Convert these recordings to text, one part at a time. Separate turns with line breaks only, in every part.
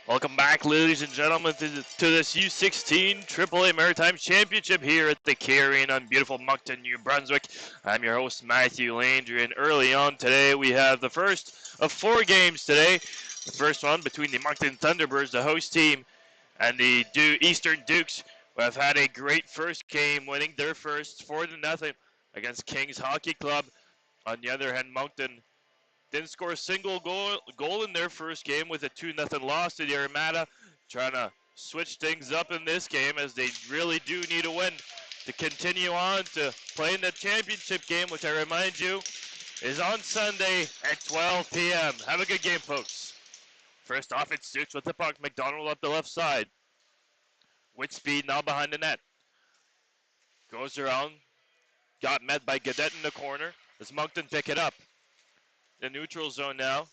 Welcome back, ladies and gentlemen, to this U16AAA Maritime Championship here at the Key Arena in beautiful Moncton, New Brunswick. I'm your host, Matthew Landry, and early on today we have the first of 4 games today. The first one between the Moncton Thunderbirds, the host team, and the Eastern Dukes, who have had a great first game, winning their first 4-0 against Kings Hockey Club. On the other hand, Moncton didn't score a single goal in their first game with a 2-0 loss to the Armada. Trying to switch things up in this game as they really do need a win to continue on to play in the championship game, which I remind you is on Sunday at 12 p.m. Have a good game, folks. First off, it's Dukes with the puck. McDonald up the left side. With speed now behind the net. Goes around. Got met by Gadet in the corner. As Moncton pick it up. The neutral zone now.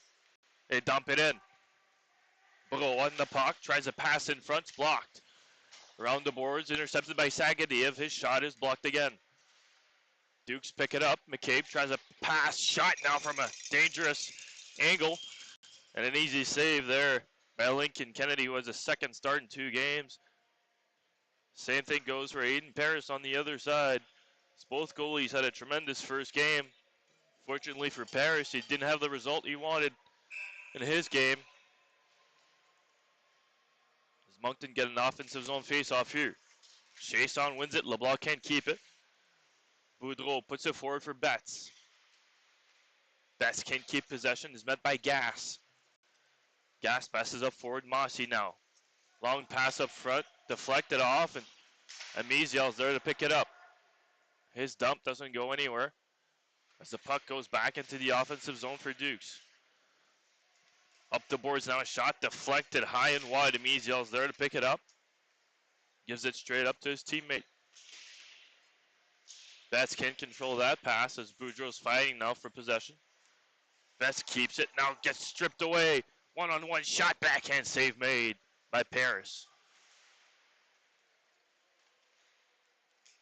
They dump it in. Bro on the puck, tries to pass in front, it's blocked. Around the boards, intercepted by Sagadiev. His shot is blocked again. Dukes pick it up. McCabe tries a pass, shot now from a dangerous angle. And an easy save there by Lincoln Kennedy, who has a second start in 2 games. Same thing goes for Aiden Paris on the other side. Both goalies had a tremendous first game. Fortunately for Paris, he didn't have the result he wanted in his game. As Moncton get an offensive zone face-off here. Chason wins it. LeBlanc can't keep it. Boudreau puts it forward for Betts. Betts can't keep possession. Is met by Gas. Gas passes up forward. Mossy now. Long pass up front. Deflected off. And Amiziel's there to pick it up. His dump doesn't go anywhere as the puck goes back into the offensive zone for Dukes. Up the boards now, a shot deflected high and wide. Amiziel's there to pick it up. Gives it straight up to his teammate. Betts can't control that pass as Boudreau's fighting now for possession. Betts keeps it, now gets stripped away. One-on-one shot, backhand save made by Paris.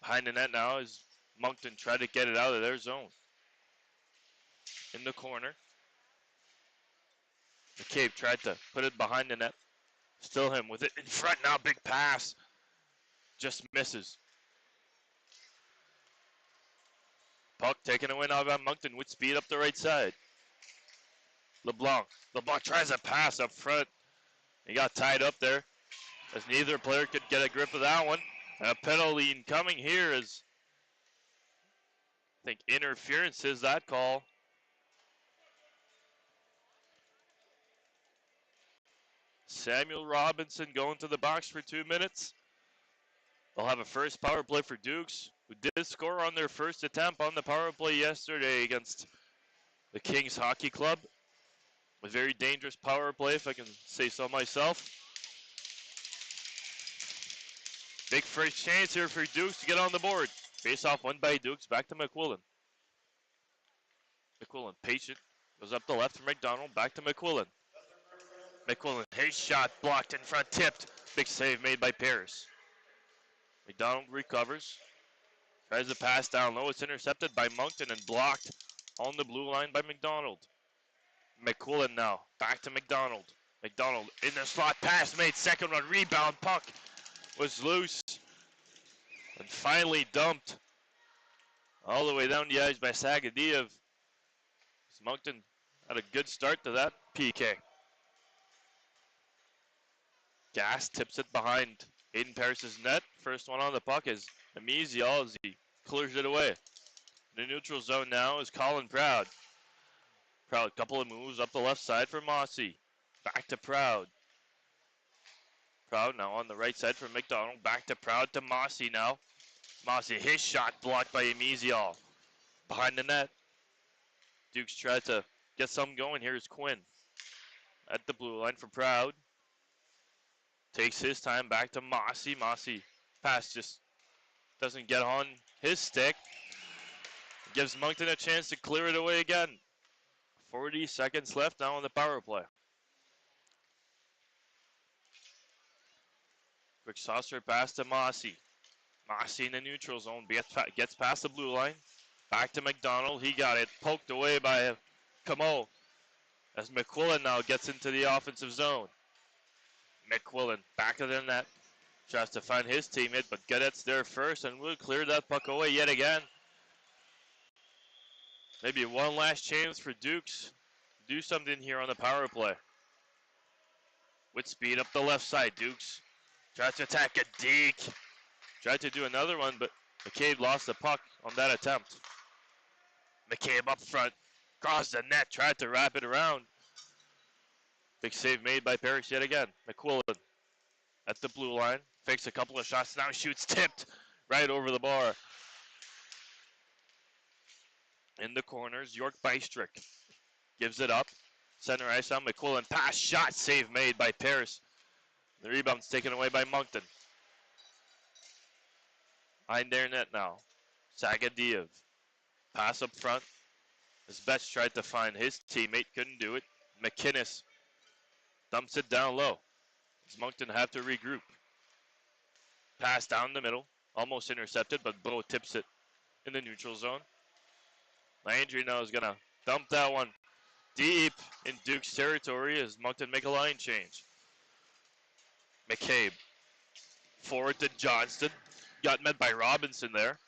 Behind the net now as Moncton tried to get it out of their zone. In the corner. McCabe tried to put it behind the net. Still him with it in front now. Big pass. Just misses. Puck taken away now by Moncton with speed up the right side. LeBlanc. LeBlanc tries a pass up front. He got tied up there as neither player could get a grip of that one. And a penalty incoming here is, I think, interference is that call. Samuel Robinson going to the box for 2 minutes. They'll have a first power play for Dukes, who did score on their first attempt on the power play yesterday against the Kings Hockey Club. A very dangerous power play, if I can say so myself. Big first chance here for Dukes to get on the board. Face off won by Dukes, back to McQuillan. McQuillan patient, goes up the left for McDonald, back to McQuillan. McQuillan, his shot blocked in front, tipped. Big save made by Paris. McDonald recovers. Tries to pass down low. It's intercepted by Moncton and blocked on the blue line by McDonald. McQuillan now. Back to McDonald. McDonald in the slot. Pass made. Second run. Rebound. Puck was loose. And finally dumped all the way down the ice by Sagadiev. Moncton had a good start to that PK. Gas tips it behind Aiden Paris' net. First one on the puck is Amiziel as he clears it away. In the neutral zone now is Colin Proud. Proud, couple of moves up the left side for Mossy. Back to Proud. Proud now on the right side for McDonald. Back to Proud to Mossy now. Mossy, his shot blocked by Amiziel. Behind the net. Dukes tried to get something going. Here's Quinn at the blue line for Proud. Takes his time back to Mossy. Mossy pass just doesn't get on his stick. Gives Moncton a chance to clear it away again. 40 seconds left now on the power play. Quick saucer pass to Mossy. Mossy in the neutral zone. Gets past the blue line. Back to McDonald. He got it poked away by Camo. As McQuillan now gets into the offensive zone. McQuillan back of the net. Tries to find his teammate, but Gadet's there first and will clear that puck away yet again. Maybe one last chance for Dukes. Do something here on the power play. With speed up the left side, Dukes tries to attack a deke. Tried to do another one, but McCabe lost the puck on that attempt. McCabe up front, crossed the net, tried to wrap it around. Big save made by Parrish yet again. McQuillan at the blue line, fakes a couple of shots, now shoots tipped right over the bar. In the corners, York Bystrick gives it up. Center ice on McQuillan, pass, shot, save made by Parrish. The rebound's taken away by Moncton. Behind their net now. Sagadiev. Pass up front. As Betts tried to find his teammate, couldn't do it. McInnes dumps it down low. As Moncton have to regroup. Pass down the middle. Almost intercepted, but Bo tips it in the neutral zone. Landry now is going to dump that one deep in Duke's territory as Moncton make a line change. McCabe. Forward to Johnston. Got met by Robinson there.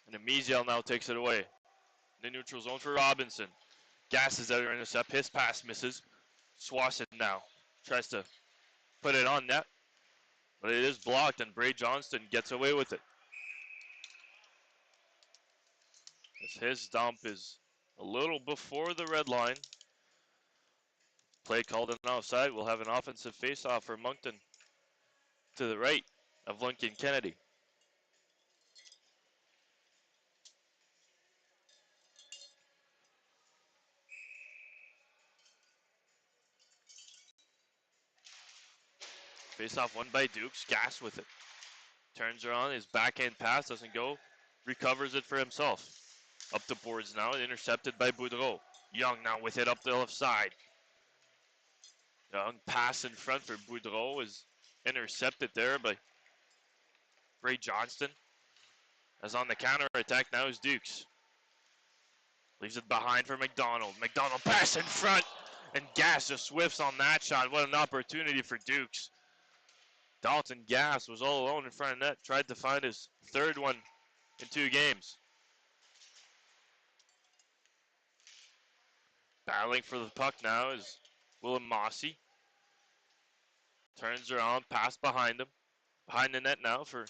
And Amiziel now takes it away. In the neutral zone for Robinson. Gasses out intercept. His pass misses. Swasson now tries to put it on net. But it is blocked and Bray Johnston gets away with it. As his dump is a little before the red line. Play called an offside. We'll have an offensive faceoff for Moncton to the right of Lincoln Kennedy. Face-off won by Dukes. Gas with it. Turns around. His backhand pass doesn't go. Recovers it for himself. Up the boards now. Intercepted by Boudreau. Young now with it up the left side. Young pass in front for Boudreau is intercepted there by Bray Johnston. As on the counter attack now is Dukes. Leaves it behind for McDonald. McDonald pass in front. And Gass just whiffs on that shot. What an opportunity for Dukes. Dalton Gass was all alone in front of net. Tried to find his third one in 2 games. Battling for the puck now is Willem Mossy. Turns around, pass behind him. Behind the net now for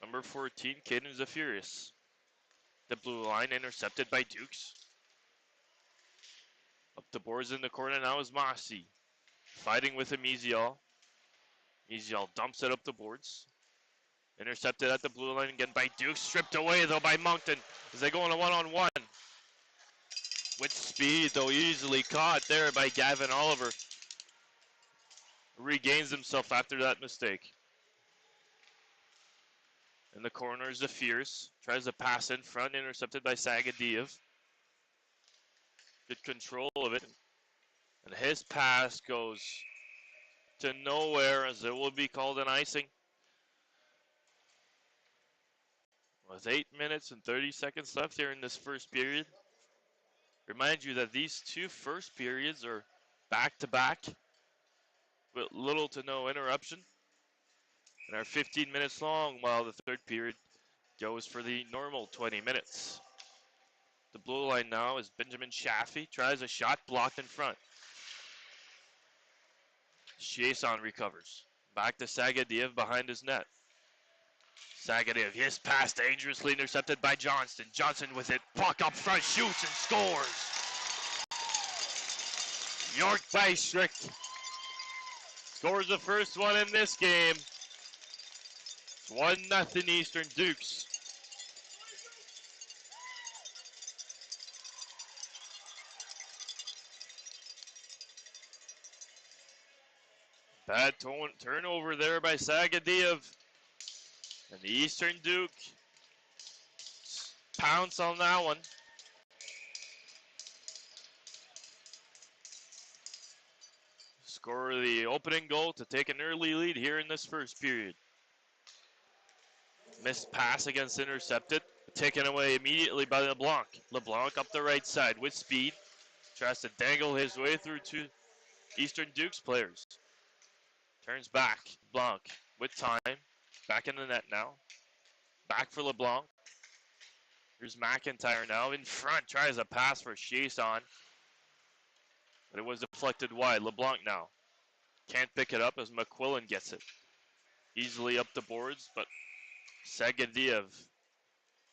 number 14, Caden Zafirius. The blue line intercepted by Dukes. Up the boards in the corner now is Mossy. Fighting with Amiziel. Amiziel dumps it up the boards. Intercepted at the blue line again by Dukes. Stripped away though by Moncton as they go on a one-on-one. With speed though, easily caught there by Gavin Oliver. Regains himself after that mistake. In the corner is Zafirius. Tries to pass in front, intercepted by Sagadiev. Good control of it. And his pass goes to nowhere as it will be called an icing. With 8 minutes and 30 seconds left here in this first period. Remind you that these 2 first periods are back-to-back with little to no interruption. And are 15 minutes long while the third period goes for the normal 20 minutes. The blue line now is Benjamin Chaffee. Tries a shot blocked in front. Chiasson recovers. Back to Sagadiev behind his net. Sagadiev, his pass dangerously intercepted by Johnston. Johnson with it. Puck up front, shoots and scores. York Bystrick scores the first one in this game. It's 1-0 Eastern Dukes. Bad turnover there by Sagadiev. And the Eastern Duke pounce on that one. Score the opening goal to take an early lead here in this first period. Missed pass against intercepted. Taken away immediately by LeBlanc. LeBlanc up the right side with speed. Tries to dangle his way through Eastern Dukes players. Turns back. Blanc with time. Back in the net now. Back for LeBlanc. Here's McIntyre now in front. Tries a pass for Chiasson. But it was deflected wide. LeBlanc now. Can't pick it up as McQuillan gets it. Easily up the boards, but Sagadiev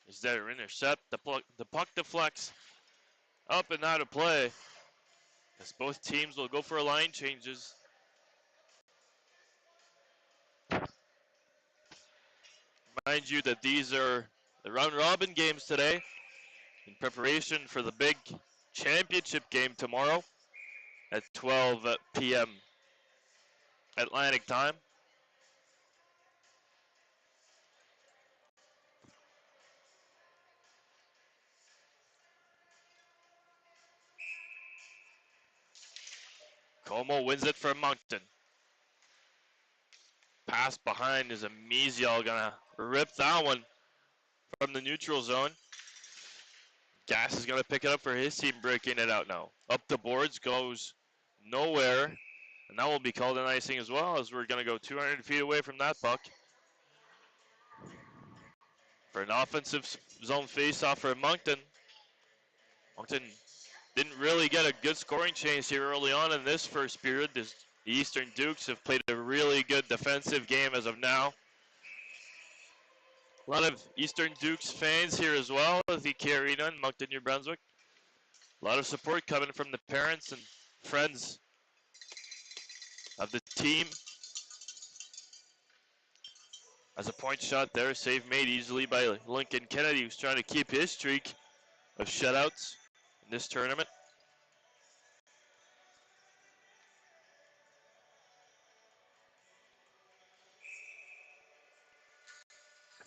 is there. Intercept. The puck deflects up and out of play. As both teams will go for line changes. Mind you that these are the round robin games today in preparation for the big championship game tomorrow at 12 p.m. Atlantic time. Como wins it for Moncton. Pass behind is Amizial gonna rip that one from the neutral zone. Gas is gonna pick it up for his team, breaking it out now. Up the boards, goes nowhere. And that will be called an icing as well, as we're gonna go 200 feet away from that puck. For an offensive zone face-off for Moncton. Moncton didn't really get a good scoring chance here early on in this first period. The Eastern Dukes have played a really good defensive game as of now. A lot of Eastern Dukes fans here as well at the Key Arena in Moncton, New Brunswick. A lot of support coming from the parents and friends of the team. As a point shot there, save made easily by Lincoln Kennedy, who's trying to keep his streak of shutouts in this tournament.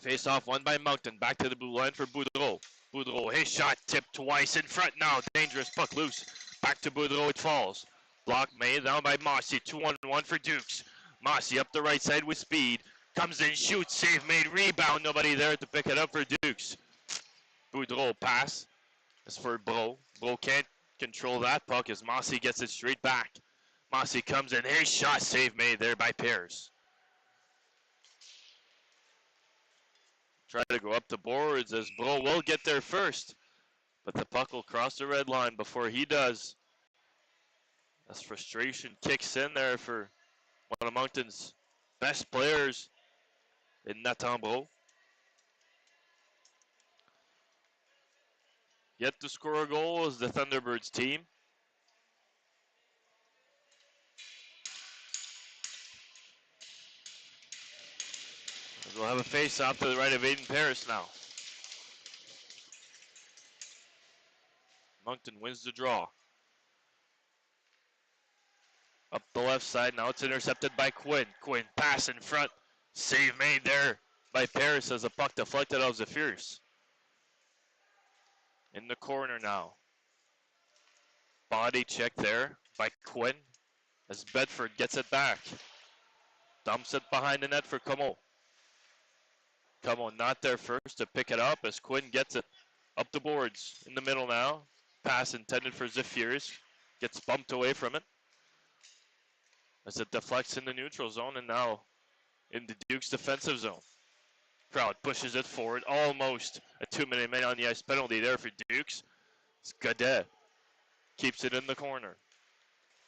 Face off won by Moncton. Back to the blue line for Boudreau. Boudreau, his shot tipped twice in front now. Dangerous puck loose. Back to Boudreau, it falls. Block made down by Mossy. 2-on-1 for Dukes. Mossy up the right side with speed. Comes in, shoots, save made, rebound. Nobody there to pick it up for Dukes. Boudreau pass. As for Bro. Bro can't control that puck as Mossy gets it straight back. Mossy comes in, his shot, save made there by Pears. Try to go up the boards as Bro will get there first. But the puck will cross the red line before he does. As frustration kicks in there for one of Moncton's best players in Nathan Bro. Yet to score a goal is the Thunderbirds team. We'll have a face-off to the right of Aiden Paris now. Moncton wins the draw. Up the left side, now it's intercepted by Quinn. Quinn, pass in front. Save made there by Paris as the puck deflected out of Zephyrs. In the corner now. Body check there by Quinn as Bedford gets it back. Dumps it behind the net for Como. Como not there first to pick it up as Quinn gets it up the boards in the middle now. Pass intended for Zephyrs. Gets bumped away from it as it deflects in the neutral zone and now in the Dukes defensive zone. Crowd pushes it forward. Almost a 2-minute man on the ice penalty there for Dukes. It's Gadet. Keeps it in the corner.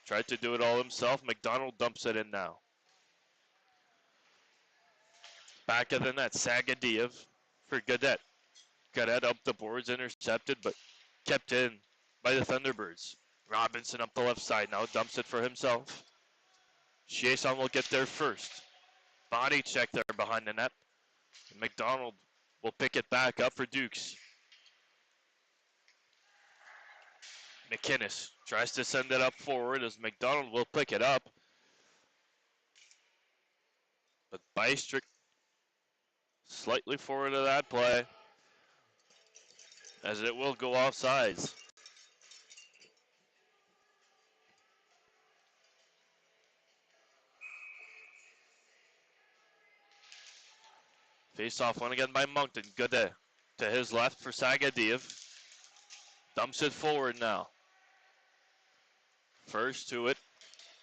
Tried to do it all himself. McDonald dumps it in now. Back of the net, Sagadiev for Gadet. Gadet up the boards, intercepted, but kept in by the Thunderbirds. Robinson up the left side now, dumps it for himself. Chiasson will get there first. Body check there behind the net. And McDonald will pick it back up for Dukes. McInnes tries to send it up forward as McDonald will pick it up. But Bystrick slightly forward of that play as it will go off sides. Face off one again by Moncton. Good to his left for Sagadiev. Dumps it forward now. First to it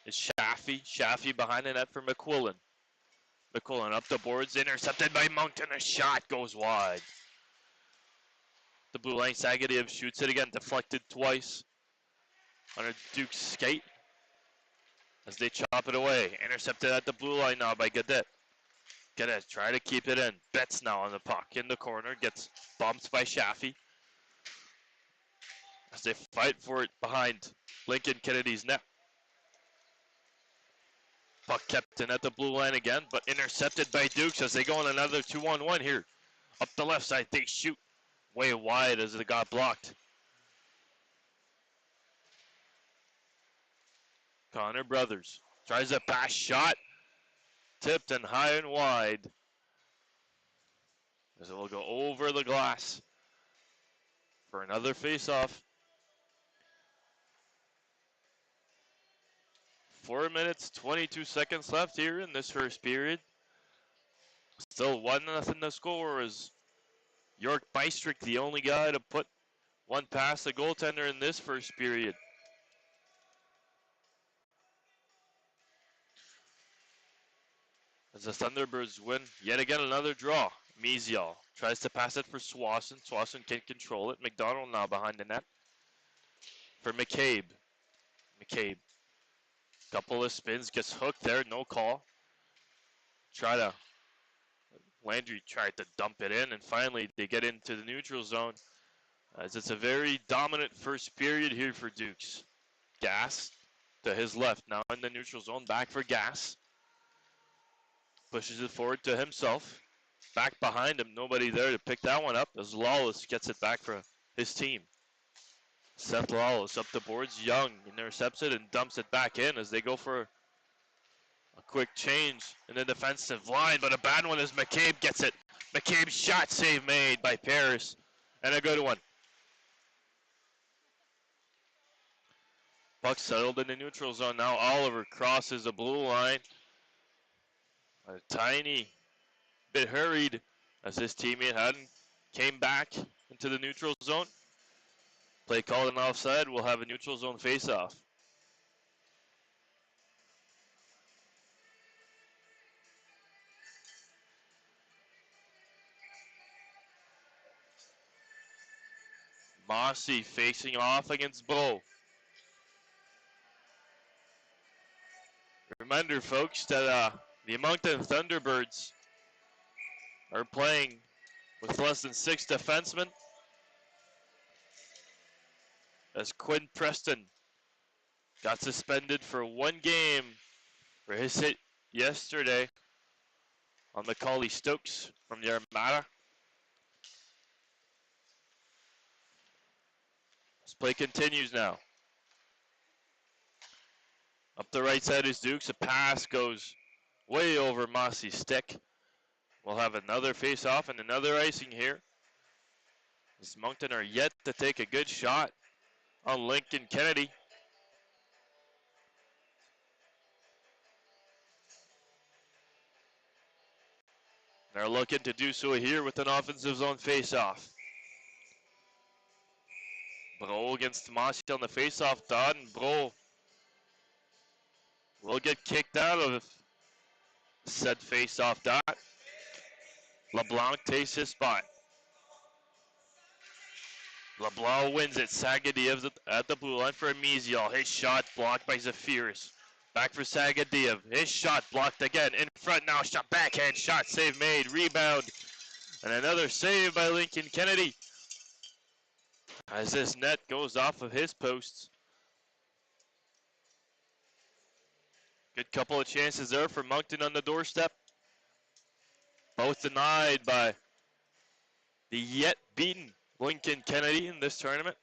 is Shaffy. Shaffy behind the net for McQuillan. McQuillan up the boards, intercepted by Moncton. A shot goes wide. The blue line, Sagadiev shoots it again, deflected twice. Under Duke's skate as they chop it away. Intercepted at the blue line now by Gadet. Gadet try to keep it in. Betts now on the puck in the corner. Gets bumped by Shaffy as they fight for it behind Lincoln Kennedy's net. Puck kept in at the blue line again, but intercepted by Dukes as they go on another 2-on-1 here. Up the left side, they shoot way wide as it got blocked. Connor Brothers tries a pass shot. Tipped and high and wide. As it will go over the glass for another face-off. 4 minutes, 22 seconds left here in this first period. Still 1-0 to score as York Bystrick, the only guy to put one past the goaltender in this first period. As the Thunderbirds win yet again another draw. Mezial tries to pass it for Swanson. Swanson can't control it. McDonald now behind the net for McCabe. McCabe, couple of spins, gets hooked there, no call. Landry tried to dump it in, and finally they get into the neutral zone. As it's a very dominant first period here for Dukes. Gas to his left, now in the neutral zone, back for Gas. Pushes it forward to himself. Back behind him, nobody there to pick that one up as Lawless gets it back for his team. Seth Lawless up the boards, Young intercepts it and dumps it back in as they go for a quick change in the defensive line, but a bad one as McCabe gets it. McCabe's shot save made by Paris, and a good one. Puck settled in the neutral zone. Now Oliver crosses the blue line. A tiny bit hurried as his teammate came back into the neutral zone. Play called an offside. We'll have a neutral zone face-off. Mossy facing off against Bro. Reminder, folks, that the Moncton Thunderbirds are playing with less than 6 defensemen, as Quinn Preston got suspended for 1 game for his hit yesterday on Macaulay Stokes from the Armada. This play continues now. Up the right side is Dukes. A pass goes way over Mossy's stick. We'll have another face-off and another icing here, as Moncton are yet to take a good shot on Lincoln Kennedy. They're looking to do so here with an offensive zone face-off. Bro against Mossy on the face-off dot, and Bro will get kicked out of said face-off dot. LeBlanc takes his spot. LeBlanc wins it. Sagadiev at the blue line for Mezial. His shot blocked by Zafiris. Back for Sagadiev. His shot blocked again. In front now. Shot backhand shot. Save made. Rebound. And another save by Lincoln Kennedy, as this net goes off of his posts. Good couple of chances there for Moncton on the doorstep. Both denied by the yet beaten Lincoln Kennedy in this tournament.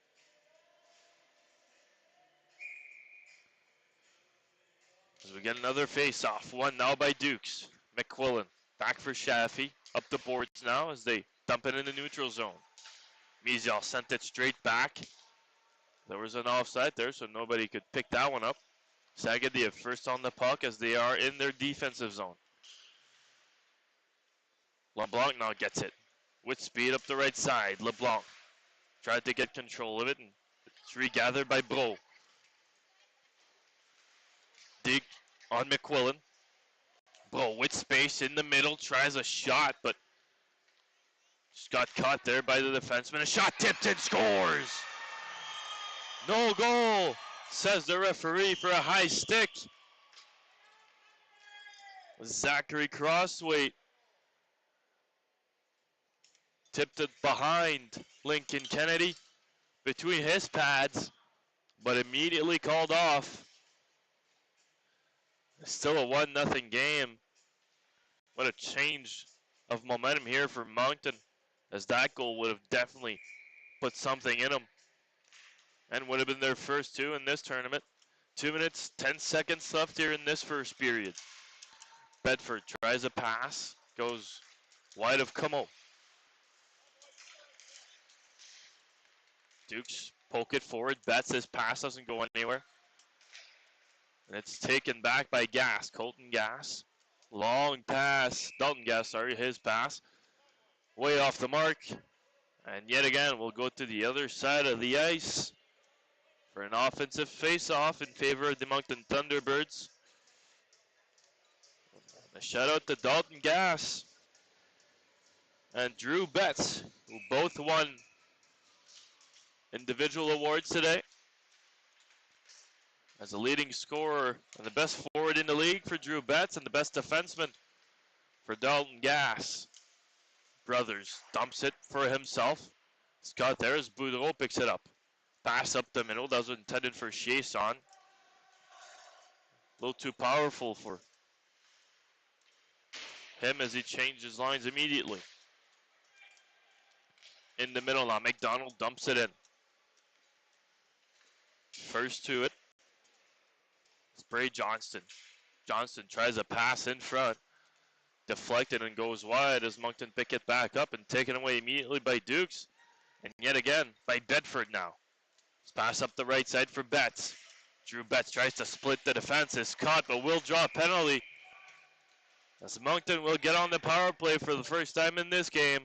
As we get another face-off. One now by Dukes. McQuillan back for Shaffy. Up the boards now as they dump it in the neutral zone. Mezial sent it straight back. There was an offside there, so nobody could pick that one up. Sagadiev first on the puck as they are in their defensive zone. LeBlanc now gets it with speed up the right side. LeBlanc tried to get control of it, and it's regathered by Bro. on McQuillan. Bro, with space in the middle, tries a shot, but just got caught there by the defenseman. A shot tipped and scores! No goal, says the referee for a high stick. Zachary Crossway tipped it behind Lincoln Kennedy between his pads, but immediately called off. Still a 1-0 game. What a change of momentum here for Moncton, as that goal would have definitely put something in them and would have been their first two in this tournament. 2 minutes, 10 seconds left here in this first period. Bedford tries a pass, goes wide of Como. Dukes poke it forward, Betts, his pass doesn't go anywhere. And it's taken back by Gass, Colton Gass. Long pass, Dalton Gass, sorry, his pass. Way off the mark. And yet again, we'll go to the other side of the ice for an offensive face-off in favor of the Moncton Thunderbirds. A shout out to Dalton Gass and Drew Betts, who both won individual awards today as a leading scorer and the best forward in the league for Drew Betts and the best defenseman for Dalton Gass. Brothers dumps it for himself. Scott there as Boudreau picks it up. Pass up the middle. That was intended for Chiasson. A little too powerful for him as he changed his lines immediately. In the middle now, McDonald dumps it in. First to it. Spray Johnston. Johnston tries a pass in front. Deflected and goes wide as Moncton pick it back up and taken away immediately by Dukes. And yet again by Bedford now. Pass up the right side for Betts. Drew Betts tries to split the defense. Is caught but will draw a penalty. As Moncton will get on the power play for the first time in this game.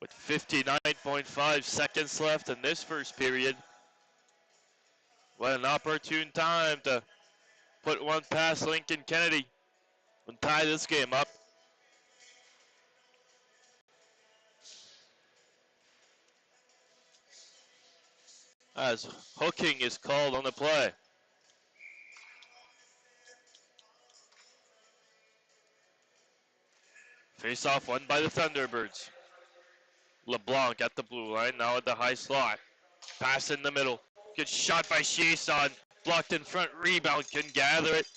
With 59.5 seconds left in this first period. What an opportune time to put one past Lincoln Kennedy and tie this game up. As hooking is called on the play. Face off won by the Thunderbirds. LeBlanc at the blue line, now at the high slot. Pass in the middle. Good shot by Chiasson. Blocked in front, rebound, can gather it.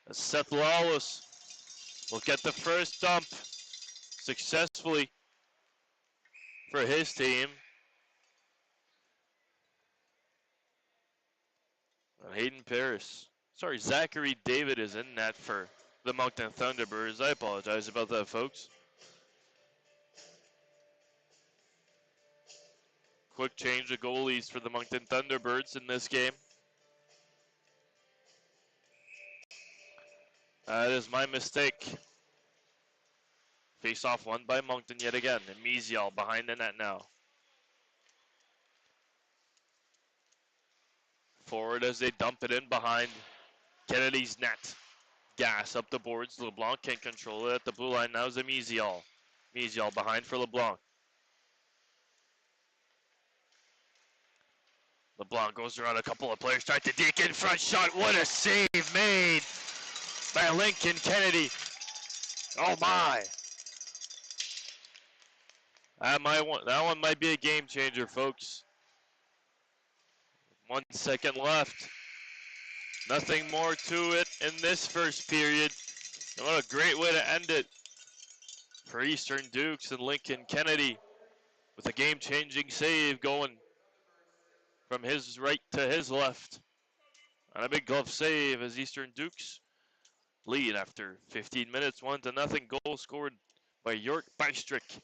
As Seth Lawless will get the first dump successfully for his team. Hayden Paris. Sorry, Zachary David is in net for the Moncton Thunderbirds. I apologize about that, folks. Quick change of goalies for the Moncton Thunderbirds in this game. That is my mistake. Face off won by Moncton yet again. And Mizial behind the net now. Forward as they dump it in behind Kennedy's net. Gas up the boards. LeBlanc can't control it at the blue line. Now is a Mizial. Mizial behind for LeBlanc. LeBlanc goes around a couple of players, tries to deke in front shot. What a save made by Lincoln Kennedy. Oh my. That one might be a game changer, folks. 1 second left. Nothing more to it in this first period. And what a great way to end it for Eastern Dukes and Lincoln Kennedy with a game-changing save going from his right to his left. And a big glove save as Eastern Dukes lead after 15 minutes, 1-0. Goal scored by York Bystrick.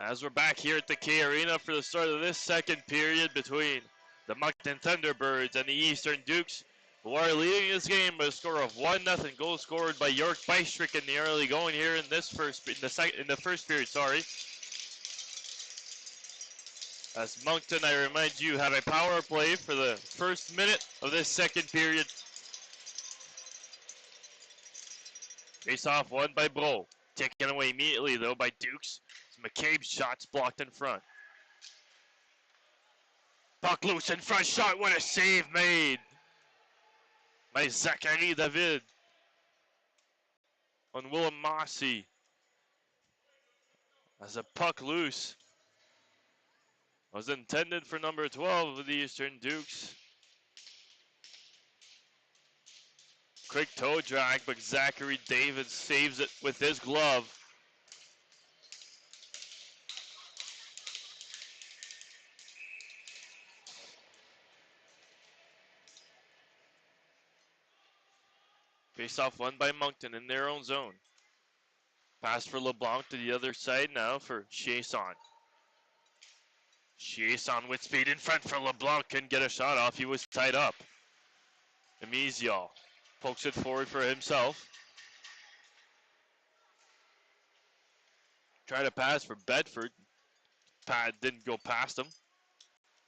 As we're back here at the K Arena for the start of this second period between the Moncton Thunderbirds and the Eastern Dukes, who are leading this game by a score of 1-0. Goal scored by York Bystrick in the early going here in the first period. Sorry. As Moncton, I remind you, have a power play for the first minute of this second period. Face off won by Bro. Taken away immediately though by Dukes. McCabe's shot's blocked in front. Puck loose in front, shot, what a save made by Zachary David on Willem Mossy. As a puck loose was intended for number 12 of the Eastern Dukes. Quick toe drag, but Zachary David saves it with his glove. Face-off won by Moncton in their own zone. Pass for LeBlanc to the other side now for Chiasson. Chiasson with speed in front for LeBlanc. Couldn't get a shot off. He was tied up. Amizial pokes it forward for himself. Tried to pass for Bedford. Pad didn't go past him.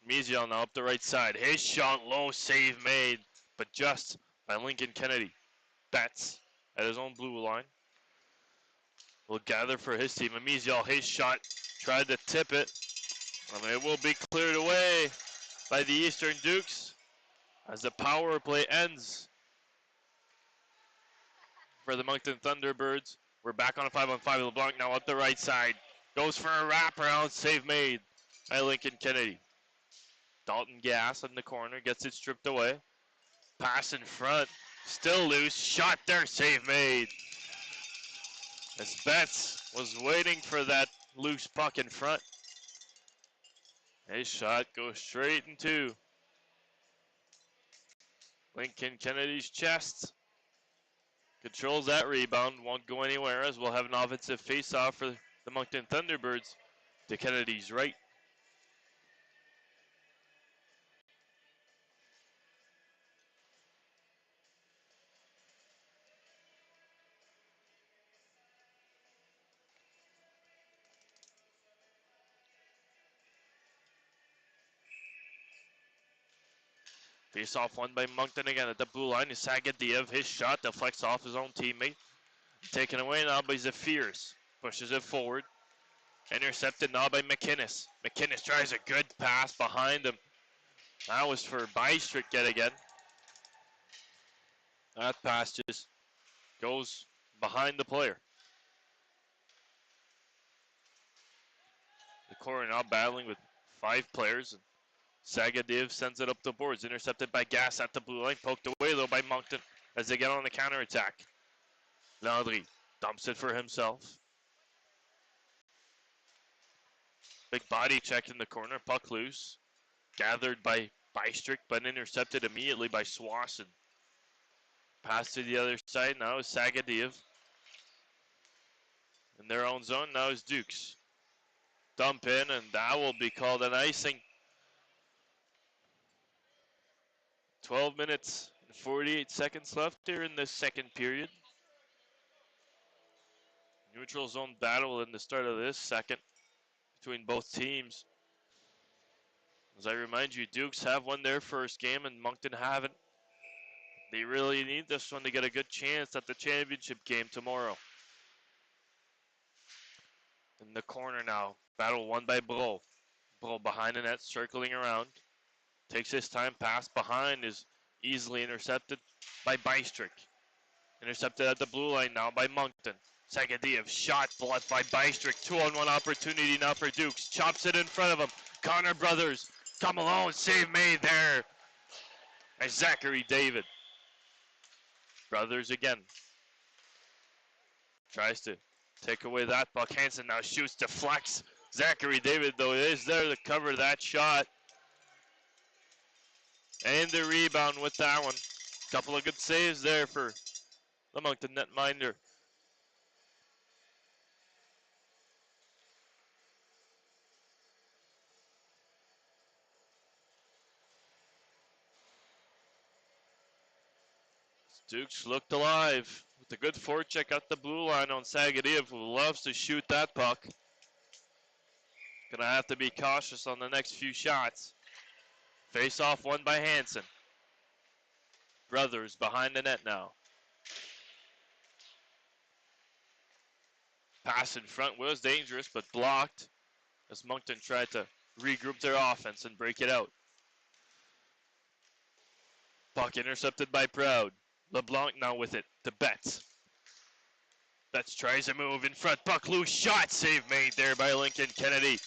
Amizial now up the right side. His shot low, save made, but just by Lincoln Kennedy. Betts at his own blue line will gather for his team. Amizial, his shot, tried to tip it. It will be cleared away by the Eastern Dukes as the power play ends for the Moncton Thunderbirds. We're back on a 5-on-5. LeBlanc now up the right side. Goes for a wraparound, save made by Lincoln Kennedy. Dalton Gass in the corner, gets it stripped away. Pass in front, still loose, shot there, save made. As Betts was waiting for that loose puck in front. His shot goes straight into Lincoln Kennedy's chest. Controls that rebound, won't go anywhere as we'll have an offensive face-off for the Moncton Thunderbirds to Kennedy's right. Face-off won by Moncton again at the blue line. Sagadiev, his shot deflects off his own teammate. Taken away now by Zephyrs. Pushes it forward. Intercepted now by McInnes. McInnes tries a good pass behind him. That was for Bystrick yet again. That pass just goes behind the player. The corner now battling with 5 players. Sagadiev sends it up the boards. Intercepted by Gass at the blue line. Poked away though by Moncton as they get on the counterattack. Landry dumps it for himself. Big body check in the corner. Puck loose. Gathered by Bystrick, but intercepted immediately by Swanson. Pass to the other side now is Sagadiev. In their own zone now is Dukes. Dump in, and that will be called an icing. 12 minutes and 48 seconds left here in this second period. Neutral zone battle in the start of this second between both teams. As I remind you, Dukes have won their first game and Moncton haven't. They really need this one to get a good chance at the championship game tomorrow. In the corner now, battle won by Bro. Bro behind the net, circling around. Takes his time, pass behind is easily intercepted by Bystrick. Intercepted at the blue line now by Moncton. Sagadiev shot blocked by Bystrick. 2-on-1 opportunity now for Dukes. Chops it in front of him. Connor Brothers come alone. Save made there by Zachary David. Brothers again. Tries to take away that puck. Hansen now shoots, deflects. Zachary David, though, is there to cover that shot. And the rebound with that one. Couple of good saves there for the Moncton netminder. Dukes looked alive with a good forecheck at the blue line on Sagadiev, who loves to shoot that puck. Gonna have to be cautious on the next few shots. Face off won by Hansen. Brothers behind the net now. Pass in front was dangerous, but blocked as Moncton tried to regroup their offense and break it out. Puck intercepted by Proud. LeBlanc now with it to Betts. Betts tries to move in front. Puck loose. Shot save made there by Lincoln Kennedy.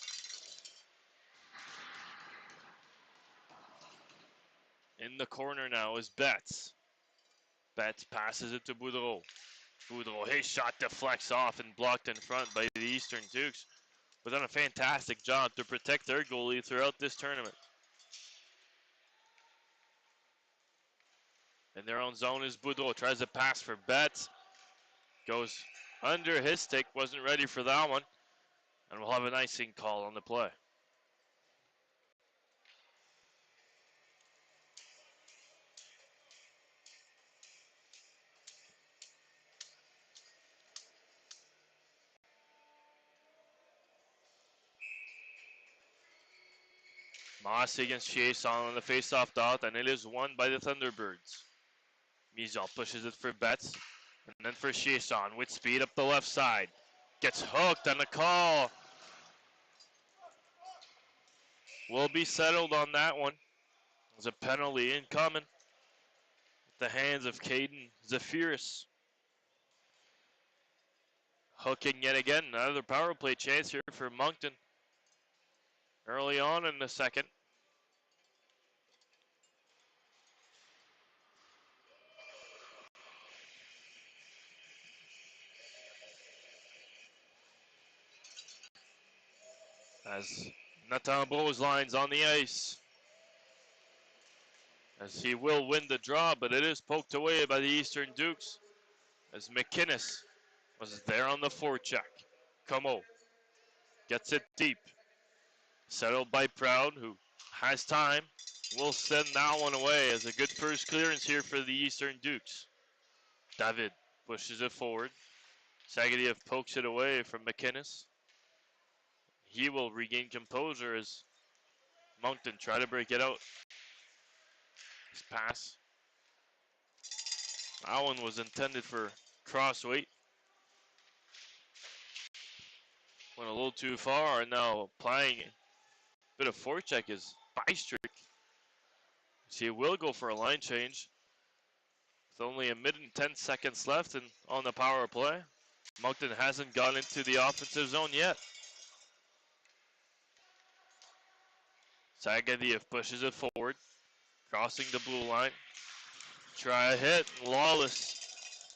In the corner now is Betts. Betts passes it to Boudreau. Boudreau, his shot deflects off and blocked in front by the Eastern Dukes. But done a fantastic job to protect their goalie throughout this tournament. In their own zone is Boudreau. Tries to pass for Betts. Goes under his stick. Wasn't ready for that one. And we'll have an icing call on the play. Moss against Chiasson on the face-off dot, and it is won by the Thunderbirds. Mizal pushes it for Betts, and then for Chiasson with speed up the left side. Gets hooked on the call. Will be settled on that one. There's a penalty incoming at the hands of Caden Zephyris. Hooking yet again, another power play chance here for Moncton early on in the second. As Nathan Broslines on the ice. As he will win the draw, but it is poked away by the Eastern Dukes. As McInnes was there on the forecheck. Como gets it deep. Settled by Proud, who has time. Will send that one away as a good first clearance here for the Eastern Dukes. David pushes it forward. Sagadiev pokes it away from McInnes. He will regain composure as Moncton try to break it out. His pass. That one was intended for Crossweight. Went a little too far, and now applying a bit of forecheck is Bystrick. So he will go for a line change. With only a minute and 10 seconds left and on the power play. Moncton hasn't gone into the offensive zone yet. Sagadiev pushes it forward, crossing the blue line. Try a hit, and Lawless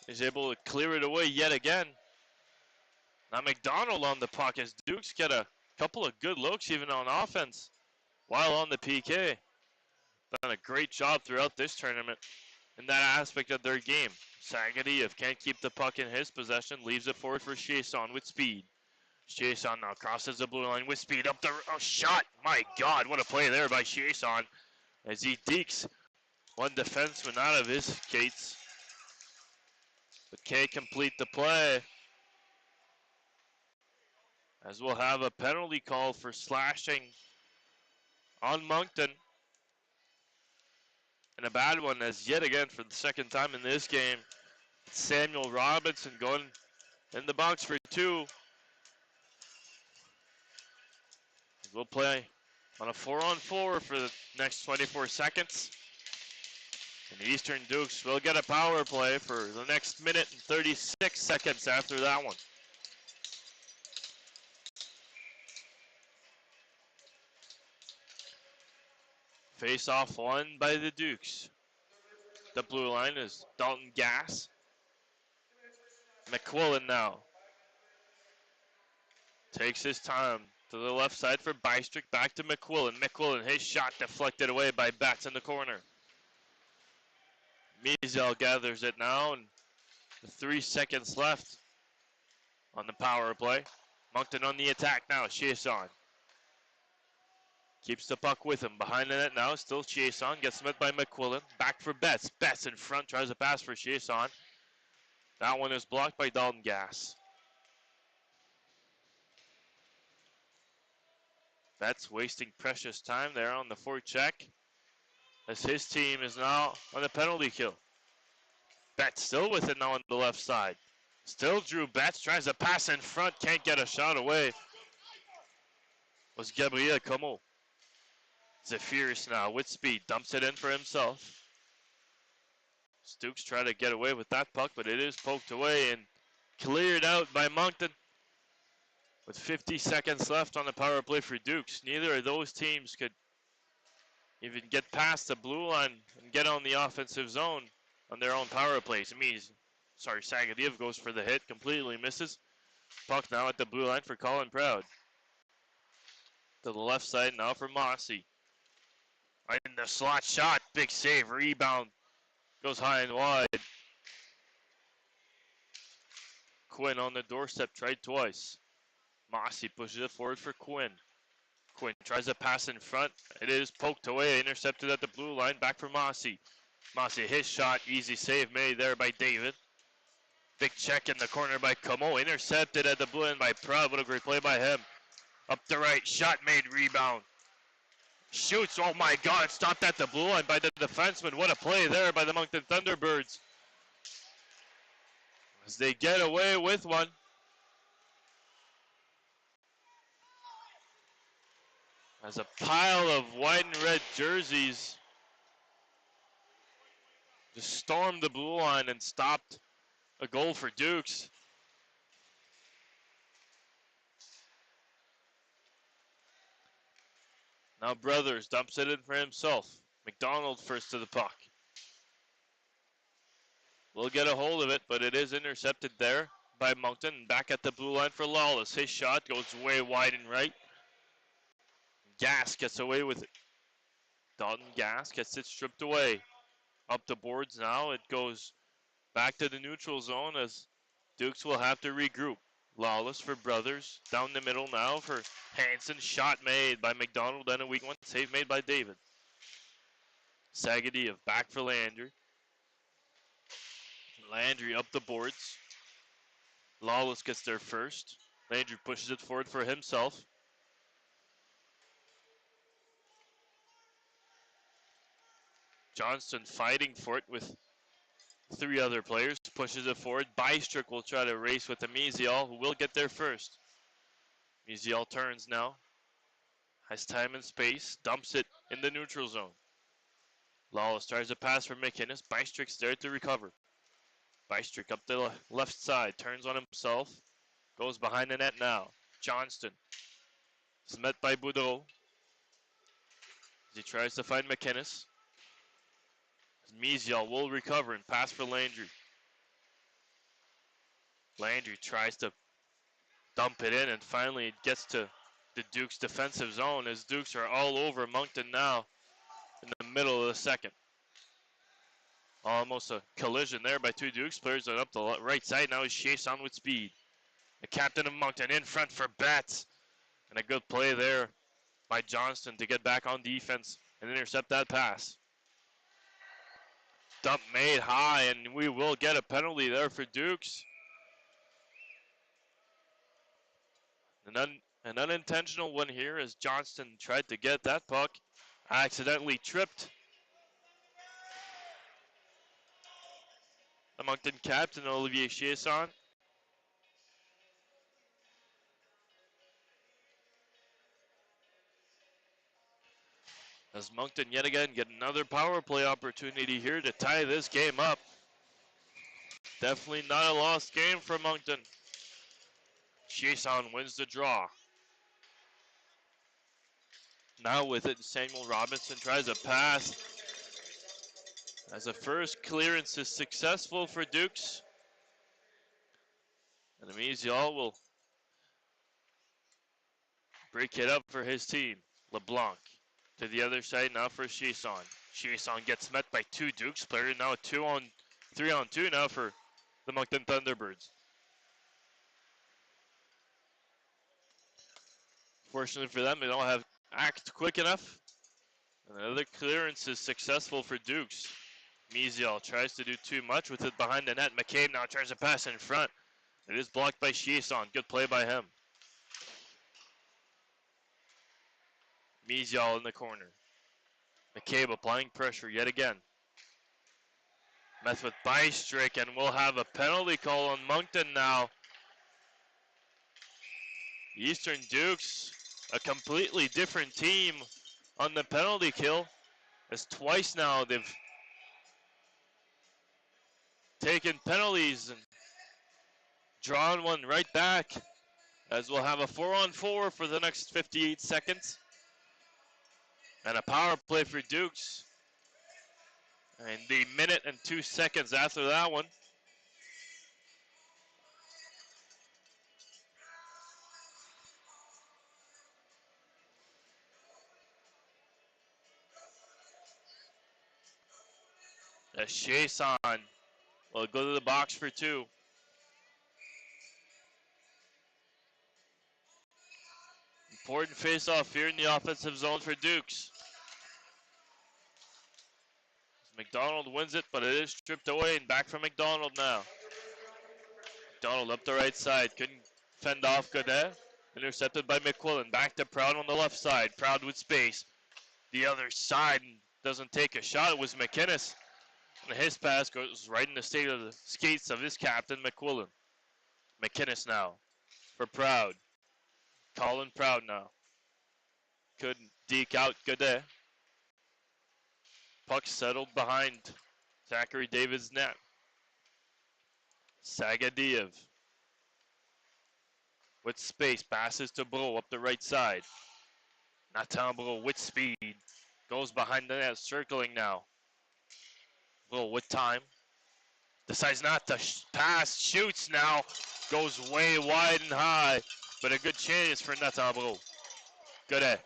is able to clear it away yet again. Now McDonald on the puck as Dukes get a couple of good looks even on offense while on the PK. Done a great job throughout this tournament in that aspect of their game. Sagadiev can't keep the puck in his possession, leaves it forward for Chiasson with speed. Chiasson now crosses the blue line with speed up the shot. My God, what a play there by Chiasson as he dekes one defenseman out of his skates. But can't complete the play. As we'll have a penalty call for slashing on Moncton. And a bad one as yet again for the second time in this game. Samuel Robinson going in the box for two. We'll play on a 4-on-4 for the next 24 seconds. And the Eastern Dukes will get a power play for the next minute and 36 seconds after that one. Face off won by the Dukes. The blue line is Dalton Gass. McQuillan now takes his time to the left side for Bystrick. Back to McQuillan. McQuillan, his shot deflected away by Betts in the corner. Mizell gathers it now, and 3 seconds left on the power play. Moncton on the attack now. Chiasson Keeps the puck with him. Behind the net now, still Chiasson. Gets met by McQuillan. Back for Betts. Betts in front, tries a pass for Chiasson. That one is blocked by Dalton Gass. Betts wasting precious time there on the forecheck, as his team is now on the penalty kill. Betts still with it now on the left side. Still Drew Betts, tries a pass in front, can't get a shot away. Was Gabriel Como. Zephyrus now with speed, dumps it in for himself. Stukes try to get away with that puck, but it is poked away and cleared out by Moncton. With 50 seconds left on the power play for Dukes, neither of those teams could even get past the blue line and get on the offensive zone on their own power plays. Sagadiev goes for the hit, completely misses. Puck now at the blue line for Colin Proud. To the left side now for Mossy. Right in the slot shot, big save, rebound. Goes high and wide. Quinn on the doorstep, tried twice. Mossy pushes it forward for Quinn. Quinn tries a pass in front. It is poked away, intercepted at the blue line. Back for Mossy. Mossy, his shot, easy save made there by David. Big check in the corner by Como. Intercepted at the blue line by Proud. What a great play by him. Up the right, shot made, rebound. Shoots, oh my God, stopped at the blue line by the defenseman. What a play there by the Moncton Thunderbirds. As they get away with one. As a pile of white and red jerseys just stormed the blue line and stopped a goal for Dukes. Now Brothers dumps it in for himself. McDonald first to the puck. Will get a hold of it, but it is intercepted there by Moncton. Back at the blue line for Lawless. His shot goes way wide and right. Gass gets away with it. Dalton Gass gets it stripped away. Up the boards now. It goes back to the neutral zone as Dukes will have to regroup. Lawless for Brothers. Down the middle now for Hansen. Shot made by McDonald and a weak one. Save made by David. Sagadiev back for Landry. Landry up the boards. Lawless gets there first. Landry pushes it forward for himself. Johnston fighting for it with three other players. Pushes it forward. Bystrick will try to race with Amizial, who will get there first. Amizial turns now. Has time and space. Dumps it in the neutral zone. Lawless tries a pass for McInnes. Bystrick's there to recover. Bystrick up the left side. Turns on himself. Goes behind the net now. Johnston is met by Boudreau. He tries to find McInnes. Amizial will recover and pass for Landry. Landry tries to dump it in, and finally it gets to the Dukes defensive zone as Dukes are all over Moncton now in the middle of the second. Almost a collision there by two Dukes players, and up the right side now is Chiasson with speed. The captain of Moncton in front for Betts, and a good play there by Johnston to get back on defense and intercept that pass. Dump made high, and we will get a penalty there for Dukes. An unintentional one here as Johnston tried to get that puck, accidentally tripped the Moncton captain, Olivier Chiasson. As Moncton yet again get another power play opportunity here to tie this game up. Definitely not a lost game for Moncton. Chiasson wins the draw. Now with it, Samuel Robinson tries a pass. As a first clearance is successful for Dukes. And Amizial will break it up for his team. LeBlanc to the other side now for Chiasson. Chiasson gets met by two Dukes players. Now a 3-on-2 now for the Moncton Thunderbirds. Fortunately for them, they don't have act quick enough. And another clearance is successful for Dukes. Mizial tries to do too much with it behind the net. McCabe now tries to pass in front. It is blocked by Chiasson. Good play by him. Mizial in the corner. McCabe applying pressure yet again. Meth with Bystrick, and we'll have a penalty call on Moncton now. Eastern Dukes, a completely different team on the penalty kill. As twice now they've taken penalties and drawn one right back. As we'll have a 4-on-4 for the next 58 seconds. And a power play for Dukes. And the minute and 2 seconds after that one. As Chiasson will go to the box for 2. Important face-off here in the offensive zone for Dukes. McDonald wins it, but it is stripped away and back from McDonald now. McDonald up the right side, couldn't fend off Godet. Intercepted by McQuillan. Back to Proud on the left side. Proud with space. The other side doesn't take a shot. It was McInnes. And his pass goes right in the state of the skates of his captain, McQuillan. McInnes now for Proud. Colin Proud now. Couldn't deke out Godet. Puck settled behind Zachary David's net. Sagadiev with space, passes to Bro up the right side. Nathan Bro with speed, goes behind the net, circling now. Bro with time, decides not to pass, shoots now, goes way wide and high, but a good chance for Nathan Bro. Good at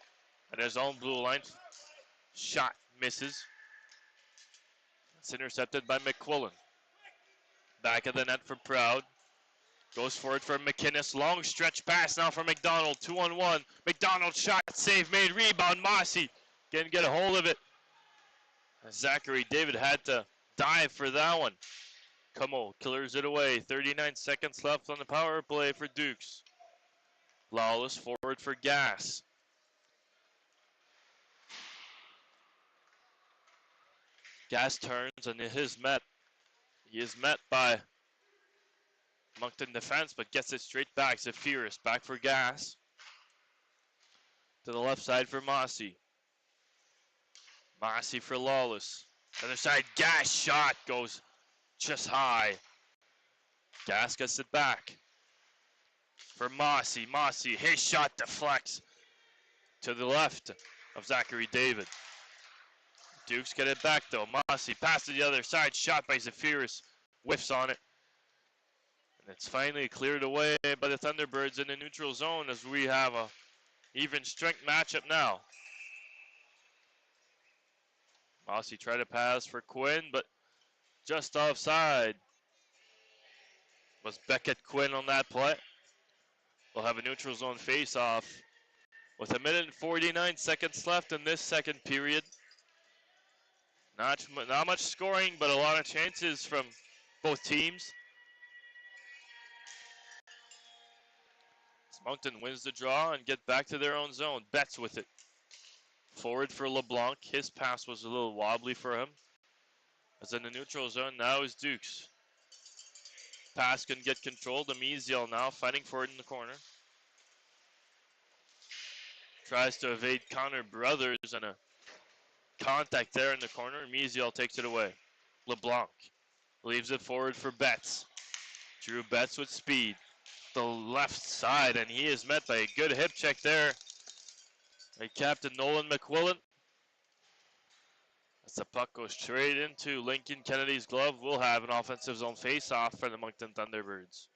his own blue line. Shot misses. It's intercepted by McQuillan. Back of the net for Proud. Goes for it for McInnes. Long stretch pass now for McDonald. 2-on-1. McDonald shot, save made, rebound. Mossy can't get a hold of it. Zachary David had to dive for that one. Como clears it away. 39 seconds left on the power play for Dukes. Lawless forward for Gas. Gas turns and he is met by Moncton defense, but gets it straight back. Zephyrus back for Gas. To the left side for Mossy. Mossy for Lawless. Other side, Gas shot goes just high. Gas gets it back for Mossy. Mossy, his shot deflects to the left of Zachary David. Dukes get it back though. Mossy passes to the other side, shot by Zephyrus, whiffs on it. And it's finally cleared away by the Thunderbirds in the neutral zone as we have a even strength matchup now. Mossy tried to pass for Quinn, but just offside. Was Beckett Quinn on that play? We'll have a neutral zone face-off with 1 minute and 49 seconds left in this second period. Not much scoring, but a lot of chances from both teams. Moncton wins the draw and get back to their own zone. Betts with it. Forward for LeBlanc. His pass was a little wobbly for him. As in the neutral zone, now is Dukes. Pass can get controlled. Amiziel now fighting for it in the corner. Tries to evade Connor Brothers and a contact there in the corner. Amiziel takes it away. LeBlanc leaves it forward for Betts. Drew Betts with speed. The left side, and he is met by a good hip check there by Captain Nolan McQuillan. As the puck goes straight into Lincoln Kennedy's glove, we'll have an offensive zone face-off for the Moncton Thunderbirds.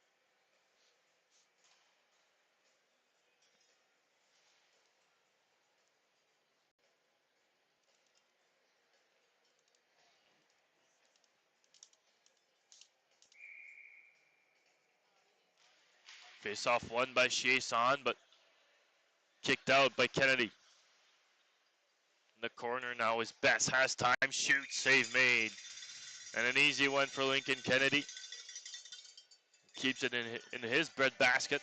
Face-off won by Chiasson, but kicked out by Kennedy. the corner now is Bess. Has time, shoots, save made. And an easy one for Lincoln Kennedy. Keeps it in his breadbasket.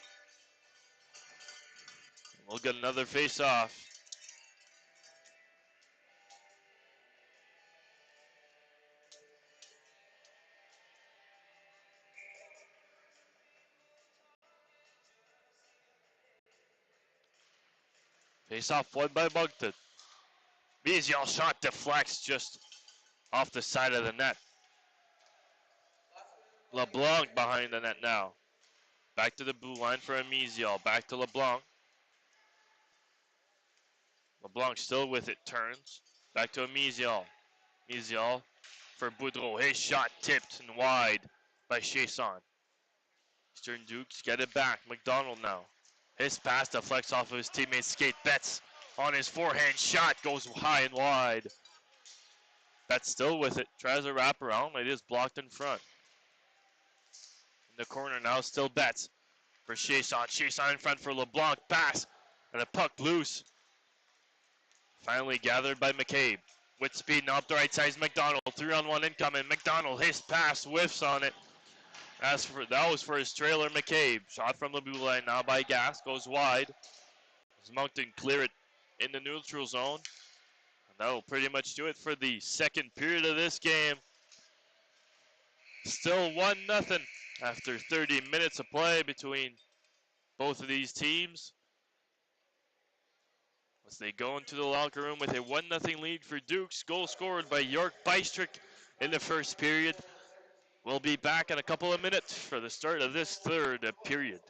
We'll get another face-off. Face-off won by Moncton. Mizial shot deflects just off the side of the net. LeBlanc behind the net now. Back to the blue line for Mizial. Back to LeBlanc. LeBlanc still with it, turns. Back to Mizial. Mizial for Boudreau. His shot tipped and wide by Chasson. Eastern Dukes get it back. McDonald now. His pass deflects off of his teammate's skate. Betts on his forehand shot goes high and wide. Betts still with it. Tries a wraparound. It is blocked in front. In the corner now, still Betts for Chasson. Chasson in front for LeBlanc. Pass. And a puck loose. Finally gathered by McCabe. With speed now up the right side is McDonald. 3-on-1 incoming. McDonald, his pass whiffs on it. That was for his trailer, McCabe. Shot from the blue line now by Gas. Goes wide. As Moncton clear it in the neutral zone. And that will pretty much do it for the second period of this game. Still 1-0 after 30 minutes of play between both of these teams. As they go into the locker room with a 1-0 lead for Dukes. Goal scored by York Bystrick in the first period. We'll be back in a couple of minutes for the start of this third period.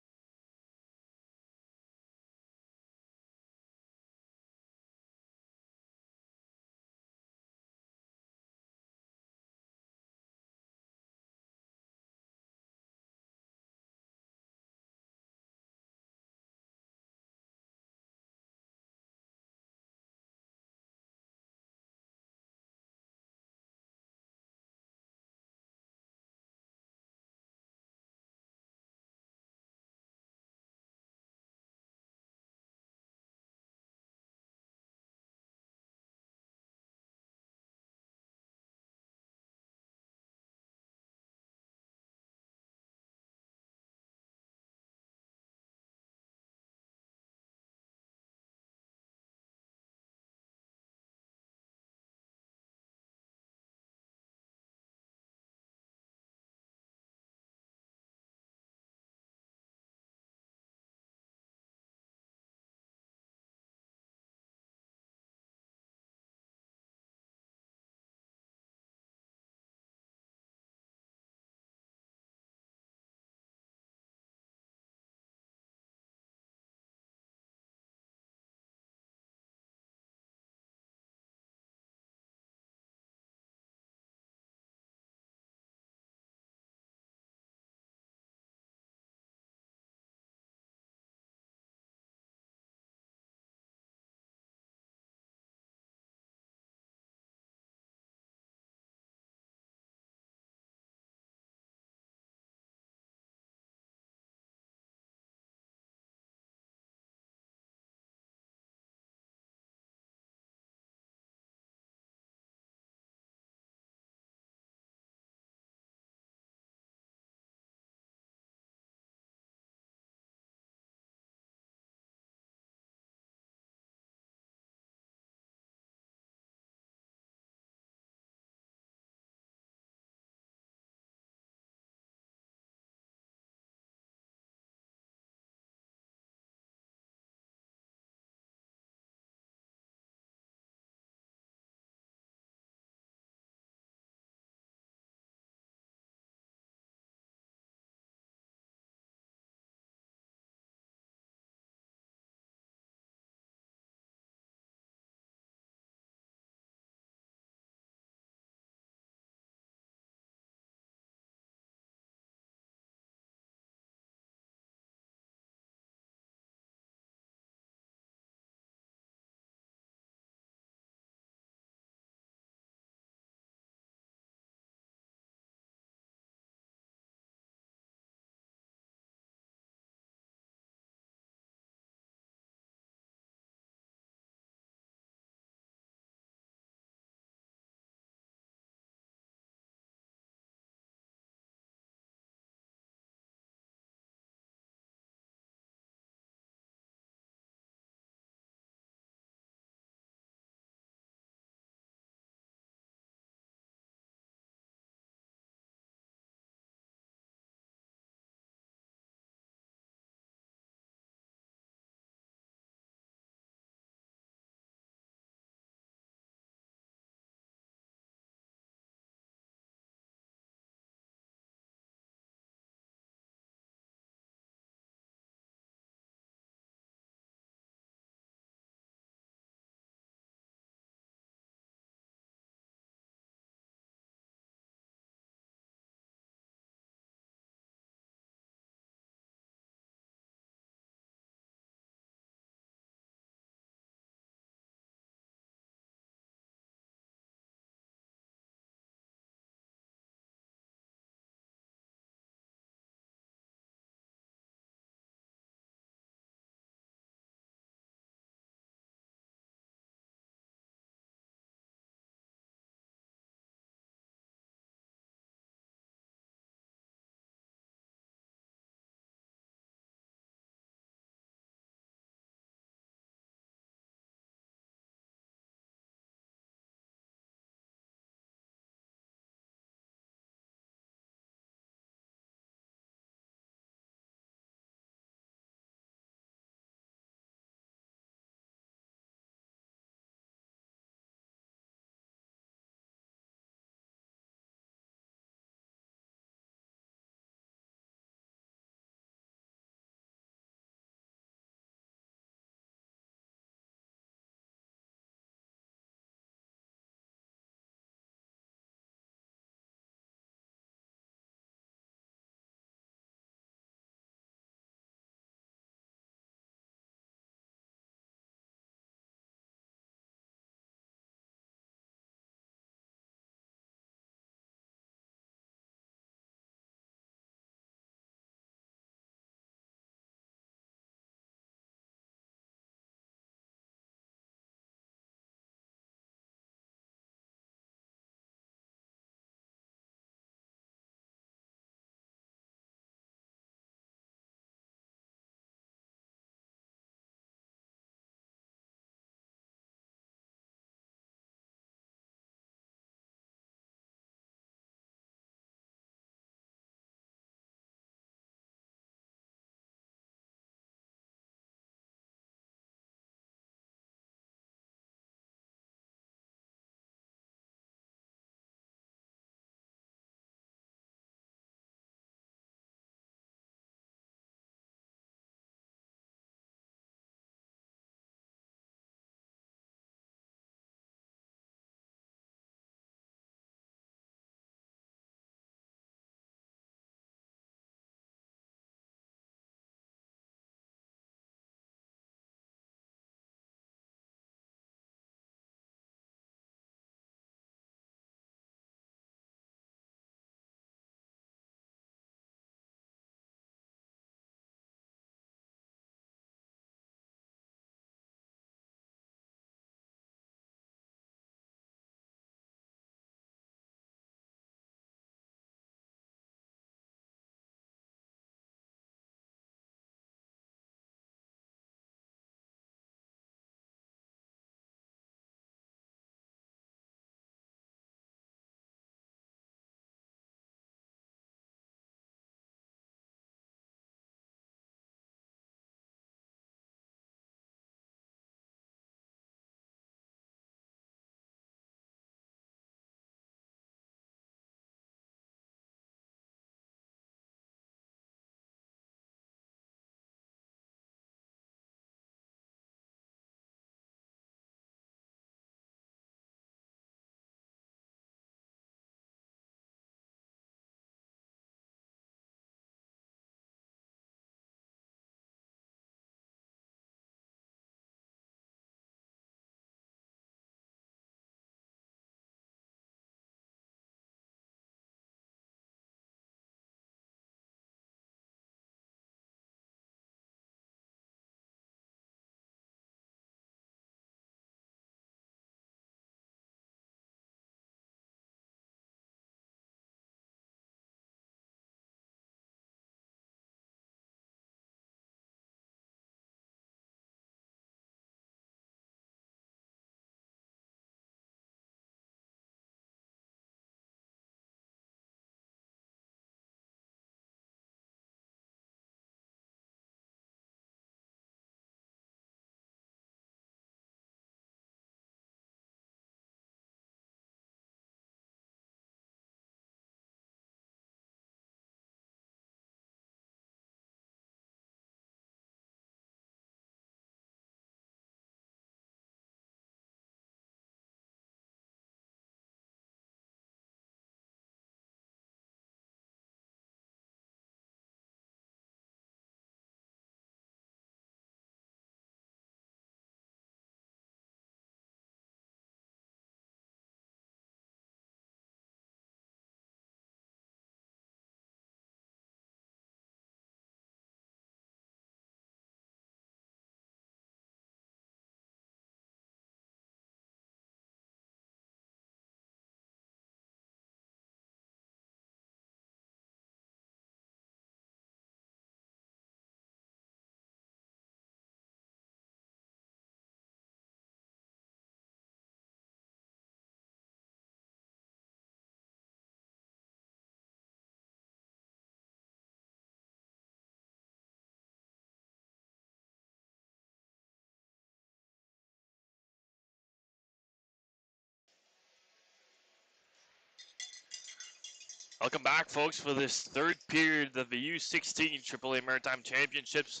Welcome back, folks, for this third period of the U16 AAA Maritime Championships.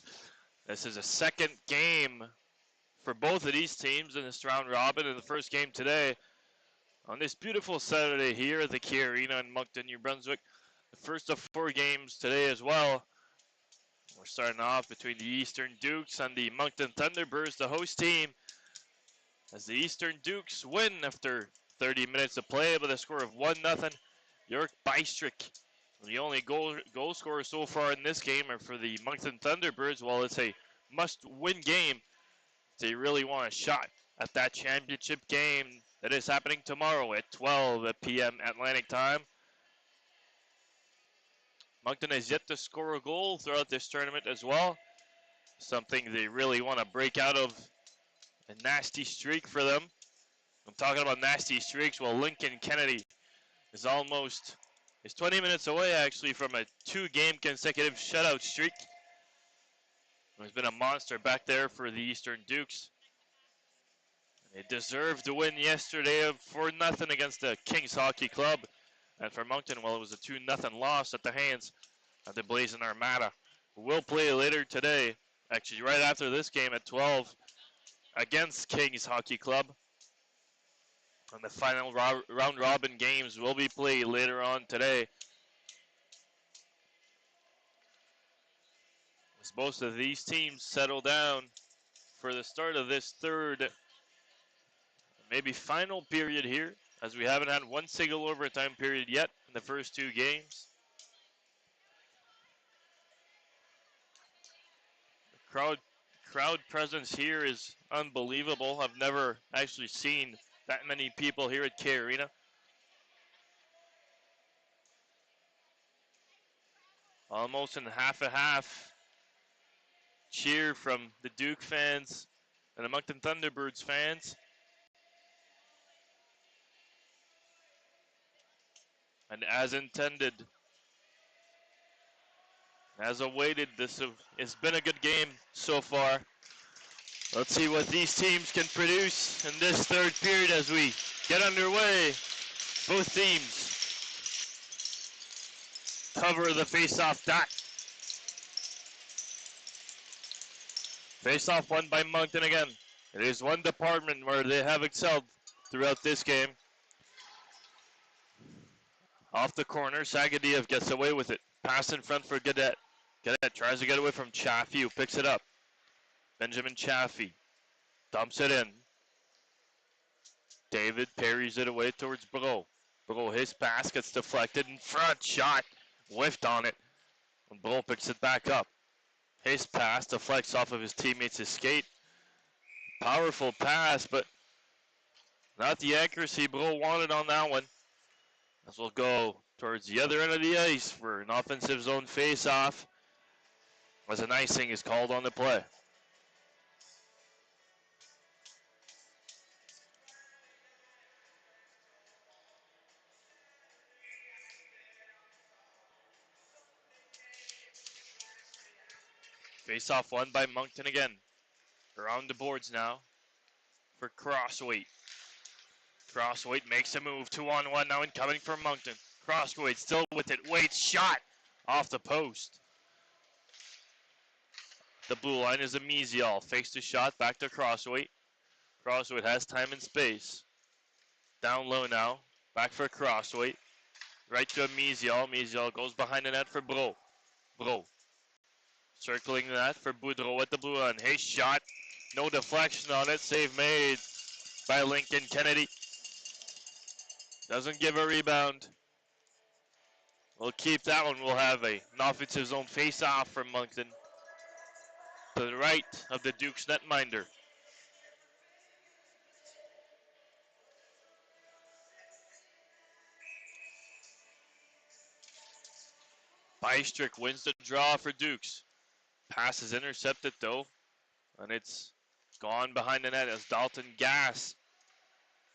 This is a second game for both of these teams in this round robin, and the first game today on this beautiful Saturday here at the Key Arena in Moncton, New Brunswick. The first of 4 games today as well. We're starting off between the Eastern Dukes and the Moncton Thunderbirds, the host team, as the Eastern Dukes win after 30 minutes of play with a score of 1-0. York Bystrick, the only goal scorer so far in this game, are for the Moncton Thunderbirds. While it's a must-win game, they really want a shot at that championship game that is happening tomorrow at 12 p.m. Atlantic time. Moncton has yet to score a goal throughout this tournament as well. Something they really want to break out of, a nasty streak for them. I'm talking about nasty streaks. Well, Lincoln Kennedy is 20 minutes away actually from a 2-game consecutive shutout streak. There's been a monster back there for the Eastern Dukes. They deserved to win yesterday of 4-0 against the Kings Hockey Club. And for Moncton, well, it was a 2-0 loss at the hands of the Blazing Armada. We'll play later today, actually right after this game at 12, against Kings Hockey Club. And the final round robin games will be played later on today. As most of these teams settle down for the start of this third, maybe final period here, as we haven't had one single overtime period yet in the first 2 games. The crowd presence here is unbelievable. I've never actually seen that many people here at Key Arena. Almost in half a half cheer from the Duke fans and the Moncton Thunderbirds fans. And as intended, as awaited, it's been a good game so far. Let's see what these teams can produce in this third period as we get underway. Both teams cover the face-off dot. Face-off won by Moncton again. It is one department where they have excelled throughout this game. Off the corner, Sagadiev gets away with it. Pass in front for Gadet. Gadet tries to get away from Chaffee, who picks it up. Benjamin Chaffee dumps it in. David parries it away towards Bro. Bro, his pass gets deflected in front. Shot whiffed on it. And Bro picks it back up. His pass deflects off of his teammate's skate. Powerful pass, but not the accuracy Bro wanted on that one. As we'll go towards the other end of the ice for an offensive zone face-off, as an icing is called on the play. Face-off won by Moncton again. Around the boards now for Crossweight. Crossweight makes a move, 2-on-1 now incoming for Moncton. Crossweight still with it. Waits shot off the post. The blue line is Amizial. Fakes the shot back to Crossweight. Crossweight has time and space. Down low now. Back for Crossweight. Right to Amizial. Amizial goes behind the net for Bro. Bro. Circling that for Boudreau at the blue line. His shot. No deflection on it. Save made by Lincoln Kennedy. Doesn't give a rebound. We'll keep that one. We'll have an offensive zone face-off from Moncton to the right of the Duke's netminder. Bystrick wins the draw for Dukes. Pass is intercepted though, and it's gone behind the net as Dalton Gass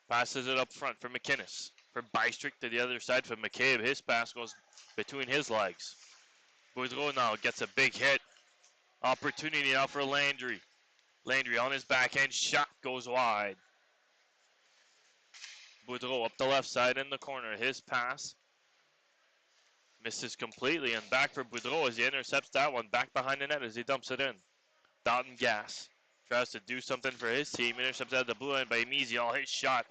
passes it up front for McInnes. For Bystrick to the other side for McCabe. His pass goes between his legs. Boudreau now gets a big hit. Opportunity now for Landry. Landry on his backhand shot goes wide. Boudreau up the left side in the corner. His pass Misses completely, and back for Boudreau as he intercepts that one. Back behind the net as he dumps it in. Dalton Gas tries to do something for his team. Intercepts out of the blue line by Emizial. His shot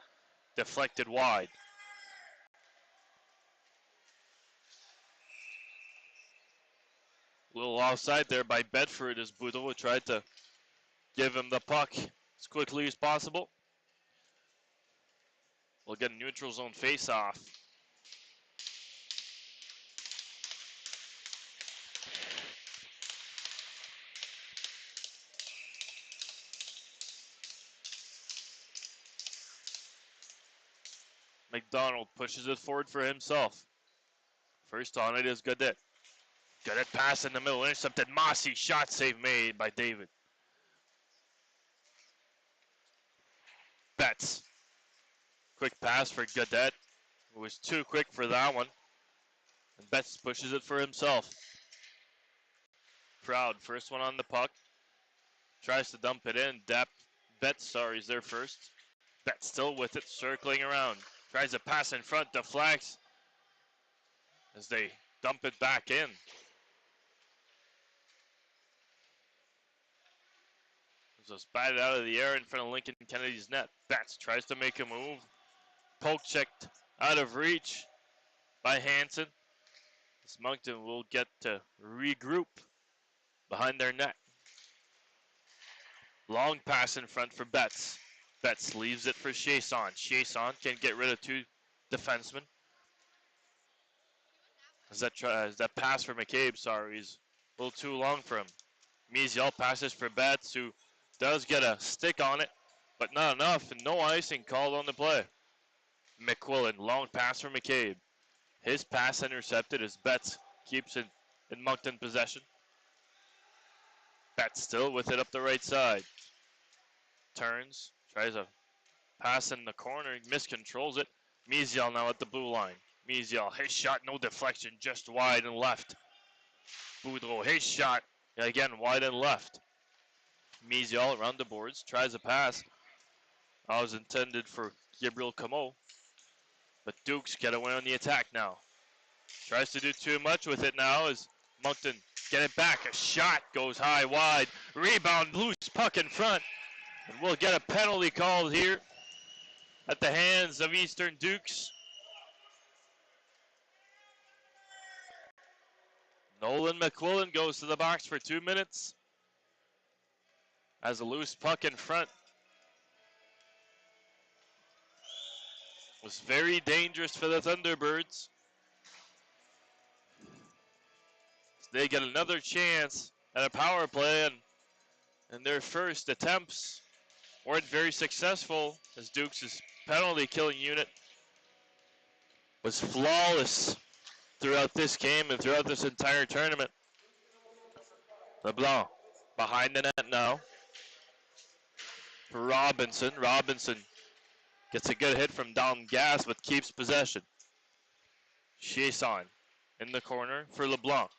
deflected wide. A little offside there by Bedford as Boudreau tried to give him the puck as quickly as possible. We'll get a neutral zone face-off. McDonald pushes it forward for himself. First on it is Godet. Godet pass in the middle, intercepted Mossy. Shot save made by David. Betts. Quick pass for Godet. It was too quick for that one. And Betts pushes it for himself. Proud, first one on the puck. Tries to dump it in. Betts, is there first. Betts still with it, circling around. Tries to pass in front, deflects as they dump it back in. Just batted out of the air in front of Lincoln Kennedy's net. Betts tries to make a move. Poke checked out of reach by Hansen. This Moncton will get to regroup behind their net. Long pass in front for Betts. Betts leaves it for Chiasson. Chiasson can't get rid of two defensemen. As that pass for McCabe, is a little too long for him. Miziel passes for Betts, who does get a stick on it, but not enough, and no icing called on the play. McQuillan, long pass for McCabe. His pass intercepted as Betts keeps it in Moncton possession. Betts still with it up the right side. Turns, tries a pass in the corner, miscontrols it. Miziel now at the blue line. Miziel, his shot, no deflection, just wide and left. Boudreau, his shot, again wide and left. Miziel around the boards, tries a pass. That was intended for Gabriel Camo. But Dukes get away on the attack now. Tries to do too much with it now as Moncton get it back. A shot goes high, wide. Rebound, loose puck in front. And we'll get a penalty called here at the hands of Eastern Dukes. Nolan McQuillan goes to the box for 2 minutes. Has a loose puck in front. Was very dangerous for the Thunderbirds. They get another chance at a power play, and their first attempts weren't very successful as Dukes' penalty killing unit was flawless throughout this game and throughout this entire tournament. LeBlanc behind the net now for Robinson. Robinson gets a good hit from Dom Gas but keeps possession. Chiasson in the corner for LeBlanc.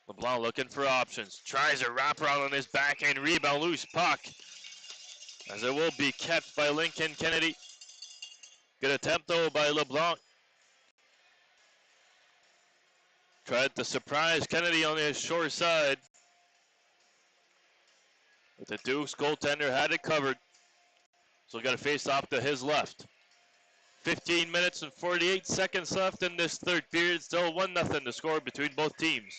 LeBlanc looking for options. Tries a wraparound on his backhand. Rebound, loose puck. As it will be kept by Lincoln Kennedy. Good attempt though by LeBlanc. Tried to surprise Kennedy on his short side. But the Dukes goaltender had it covered. So got to face off to his left. 15 minutes and 48 seconds left in this third period. Still 1-0 to score between both teams.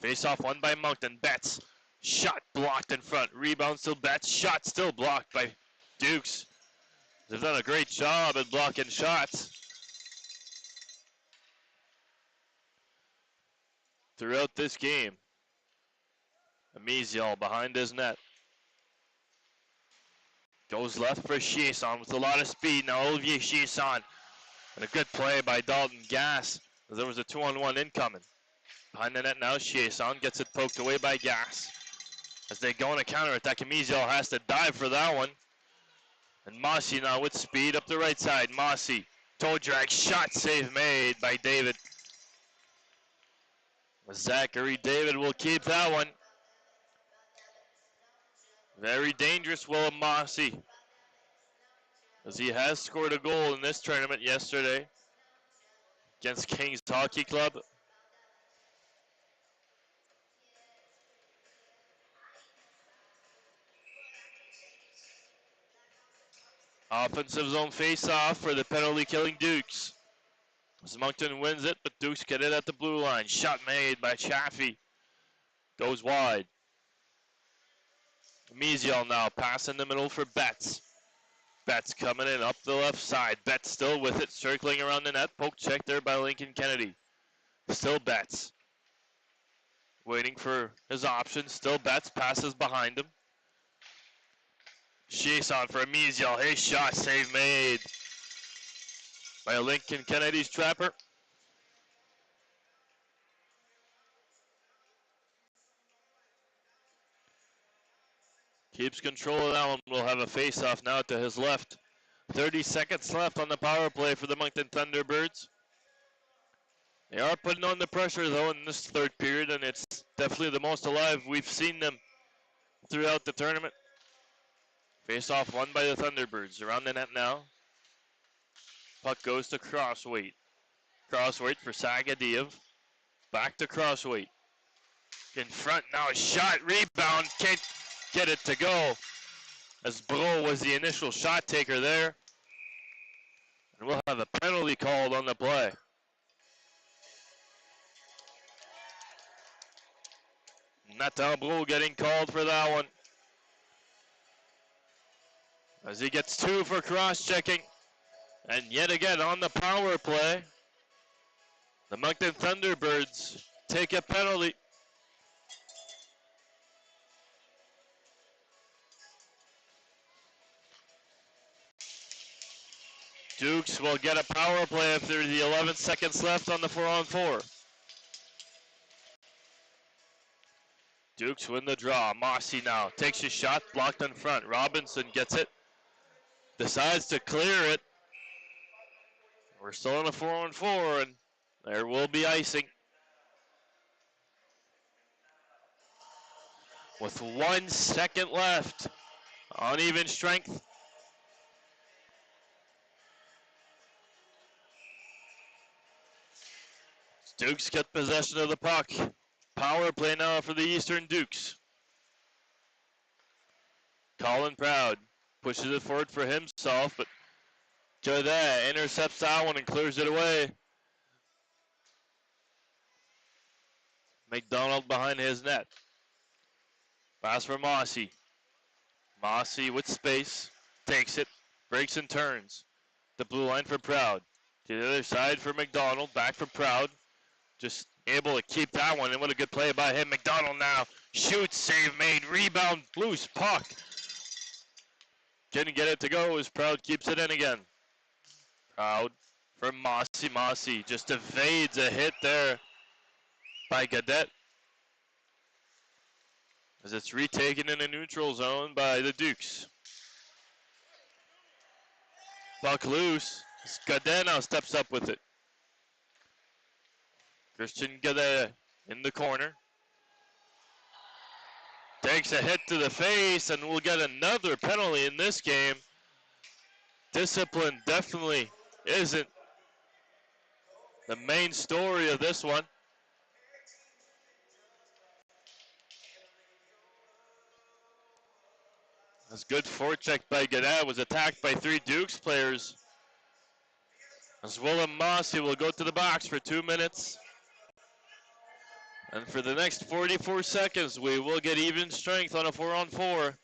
Face off won by Moncton. Betts. Shot blocked in front. Rebound still Betts. Shot still blocked by Dukes. They've done a great job at blocking shots throughout this game. Amiziel behind his net. Goes left for Chiasson with a lot of speed. Now Olivier Chiasson. And a good play by Dalton Gas. As there was a 2-on-1 incoming. Behind the net now, Chiasson gets it poked away by Gas. As they go on a counterattack, Amiziel has to dive for that one. And Mossy now with speed up the right side. Mossy, toe drag, shot save made by David. Zachary David will keep that one. Very dangerous, Willem Mossy, as he has scored a goal in this tournament yesterday. against Kings Hockey Club. Offensive zone face-off for the penalty-killing Dukes. As Moncton wins it, but Dukes get it at the blue line. Shot made by Chaffee. Goes wide. Mesial now, pass in the middle for Betts. Betts coming in up the left side. Betts still with it, circling around the net. Poke check there by Lincoln Kennedy. Still Betts. Waiting for his option. Still Betts, passes behind him. Chase on for Mesial. His shot, save made by Lincoln Kennedy's trapper. Keeps control of that one. We'll have a face-off now to his left. 30 seconds left on the power play for the Moncton Thunderbirds. They are putting on the pressure, though, in this third period, and it's definitely the most alive we've seen them throughout the tournament. Face-off won by the Thunderbirds. Around the net now. Puck goes to Crossweight. Crossweight for Sagadiev. Back to Crossweight. In front now, a shot, rebound, can't get it to go. As Bro was the initial shot taker there. And we'll have a penalty called on the play. Nathan Bro getting called for that one. As he gets 2 for cross-checking. And yet again on the power play, the Moncton Thunderbirds take a penalty. Dukes will get a power play after the 11 seconds left on the 4-on-4. Dukes win the draw. Mossy now takes a shot, blocked in front. Robinson gets it, decides to clear it. We're still in a 4-on-4, and there will be icing. With 1 second left on even strength. Dukes get possession of the puck. Power play now for the Eastern Dukes. Colin Proud pushes it forward for himself, but Jodet intercepts that one and clears it away. McDonald behind his net. Pass for Mossy. Mossy with space. Takes it. Breaks and turns. The blue line for Proud. To the other side for McDonald. Back for Proud. Just able to keep that one. And what a good play by him. McDonald now shoots. Save made. Rebound. Loose puck. Couldn't get it to go as Proud keeps it in again. Proud for Mossy. Mossy just evades a hit there by Gadet. As it's retaken in a neutral zone by the Dukes. Puck loose. Gadet now steps up with it. Christian Gadet in the corner. Takes a hit to the face and we'll get another penalty in this game. Discipline definitely isn't the main story of this one. As good forecheck by Gadet was attacked by 3 Dukes players. As Willem Mossy will go to the box for 2 minutes. And for the next 44 seconds, we will get even strength on a 4-on-4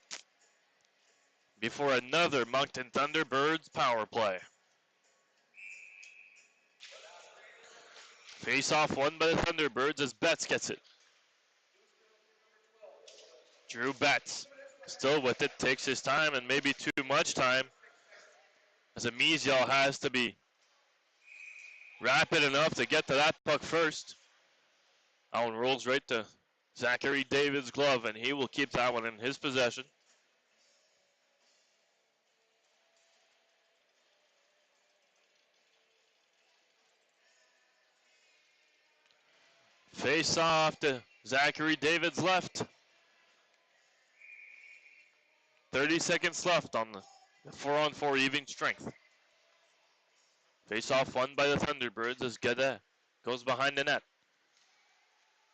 before another Moncton Thunderbirds power play. Face-off won by the Thunderbirds as Betts gets it. Drew Betts still with it, takes his time and maybe too much time as Mesial has to be rapid enough to get to that puck first. That one rolls right to Zachary David's glove and he will keep that one in his possession. Face off to Zachary David's left. 30 seconds left on the 4-on-4 even strength. Face off won by the Thunderbirds as Gade goes behind the net.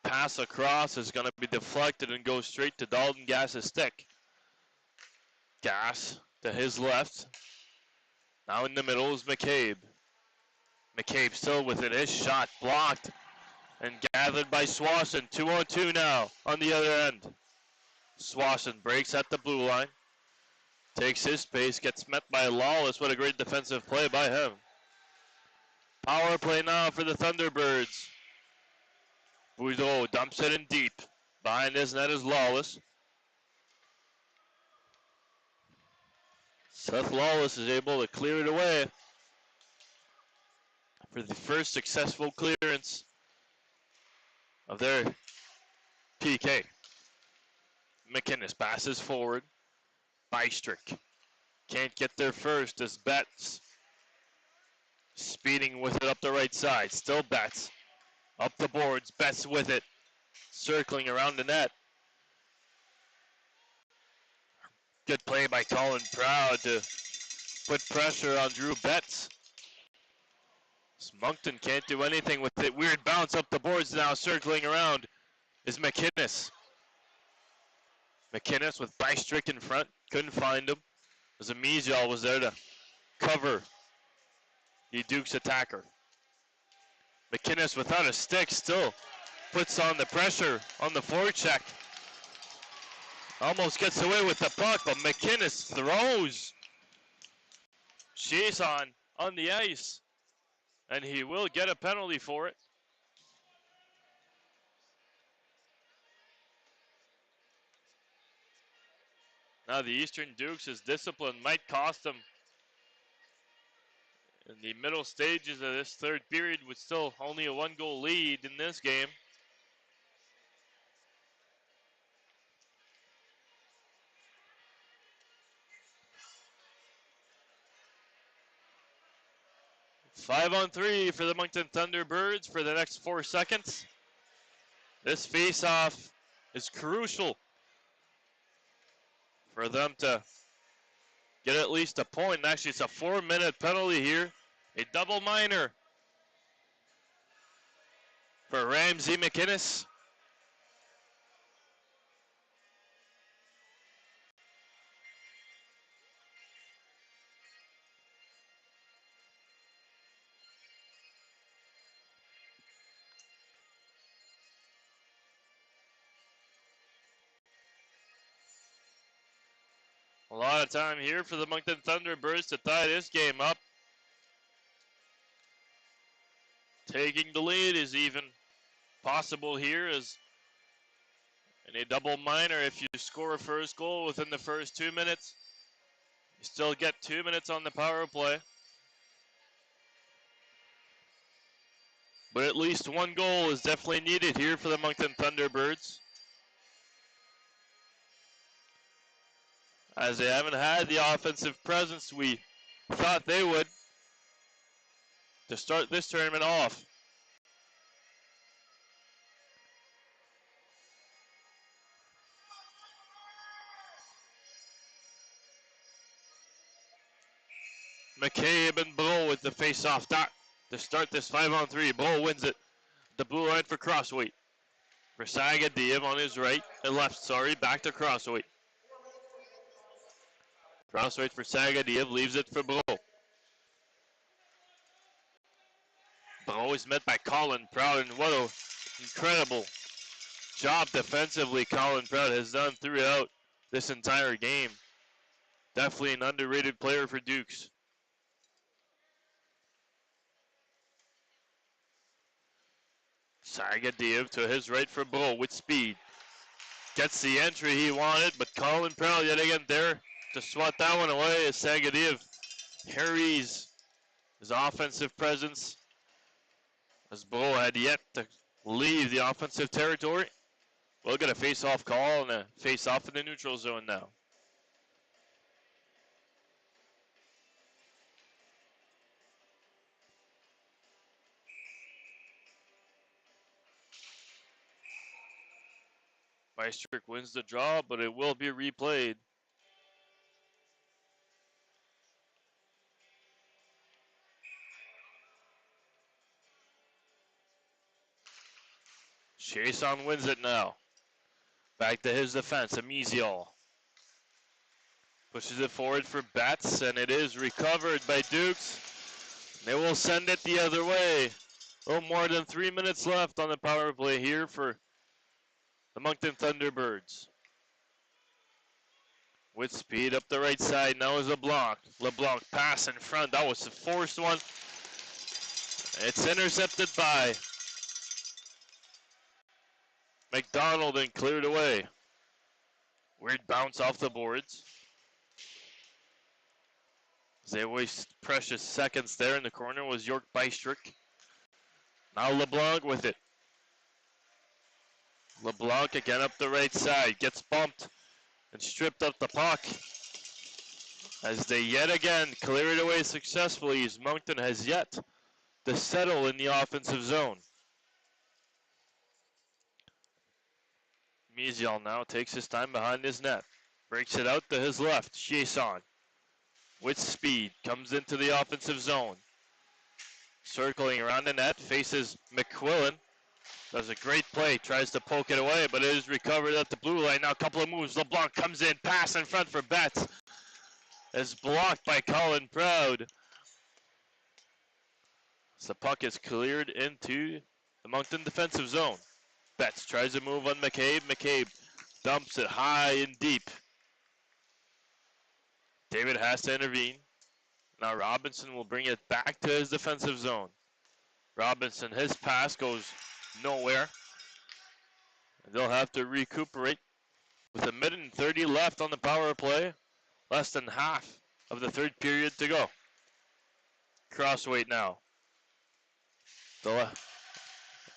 Pass across is going to be deflected and go straight to Dalton Gass's stick. Gass to his left. Now in the middle is McCabe. McCabe still with it. His shot blocked and gathered by Swasson. 2-on-2 now on the other end. Swasson breaks at the blue line. Takes his space, gets met by Lawless. What a great defensive play by him. Power play now for the Thunderbirds. Boudreau dumps it in deep. Behind his net is Lawless. Seth Lawless is able to clear it away for the first successful clearance of their PK. McInnes passes forward. Bystrick can't get there first as Betts speeding with it up the right side. Still Betts up the boards. Betts with it, circling around the net. Good play by Colin Proud to put pressure on Drew Betts. Moncton can't do anything with it. Weird bounce up the boards now, circling around is McInnes. McInnes with Bystrick in front, couldn't find him. As Amizial was there to cover the Duke's attacker. McInnes without a stick still puts on the pressure on the forecheck. Almost gets away with the puck, but McInnes throws Chiasson on the ice, and he will get a penalty for it. Now the Eastern Dukes' discipline might cost them in the middle stages of this third period with still only a 1-goal lead in this game. Five on three for the Moncton Thunderbirds for the next 4 seconds. This face-off is crucial for them to get at least a point. Actually, it's a 4-minute penalty here. A double minor for Ramsey McInnes. A lot of time here for the Moncton Thunderbirds to tie this game up. Taking the lead is even possible here as in a double minor. If you score a first goal within the first 2 minutes, you still get 2 minutes on the power play. But at least 1 goal is definitely needed here for the Moncton Thunderbirds, as they haven't had the offensive presence we thought they would to start this tournament off. McCabe and Bull with the face-off dot to start this 5-on-3. Bull wins it. The blue line for Crossweight. For Sagadiev on his right and left, back to Crossweight. Crossweight for Sagadiev, leaves it for Bull. Bull is met by Colin Proud, and what an incredible job defensively Colin Proud has done throughout this entire game. Definitely an underrated player for Dukes. Sagadiev to his right for Bull with speed. Gets the entry he wanted, but Colin Proud yet again there to swat that one away as Sagadiev harries his offensive presence as Bull had yet to leave the offensive territory. We'll get a face-off call and a face-off in the neutral zone now. Bystrick wins the draw, but it will be replayed. Chiasson wins it now. Back to his defense, Amizial. Pushes it forward for Betts, and it is recovered by Dukes. They will send it the other way. A little more than 3 minutes left on the power play here for the Moncton Thunderbirds. With speed up the right side, now is LeBlanc. LeBlanc pass in front, that was the forced one. It's intercepted by McDonald and cleared away. Weird bounce off the boards. They waste precious seconds there in the corner was York Bystrick. Now LeBlanc with it. LeBlanc again up the right side, gets bumped and stripped up the puck. As they yet again clear it away successfully, as Moncton has yet to settle in the offensive zone. Mizial now takes his time behind his net. Breaks it out to his left. Chiasson with speed comes into the offensive zone. Circling around the net, faces McQuillan. Does a great play, tries to poke it away, but it is recovered at the blue line. Now a couple of moves. LeBlanc comes in, pass in front for Betts. Is blocked by Colin Proud. So the puck is cleared into the Moncton defensive zone. Betts tries to move on McCabe. McCabe dumps it high and deep. David has to intervene. Now Robinson will bring it back to his defensive zone. Robinson, his pass goes nowhere. And they'll have to recuperate with a minute and 30 left on the power play. Less than half of the third period to go. Crossweight now. The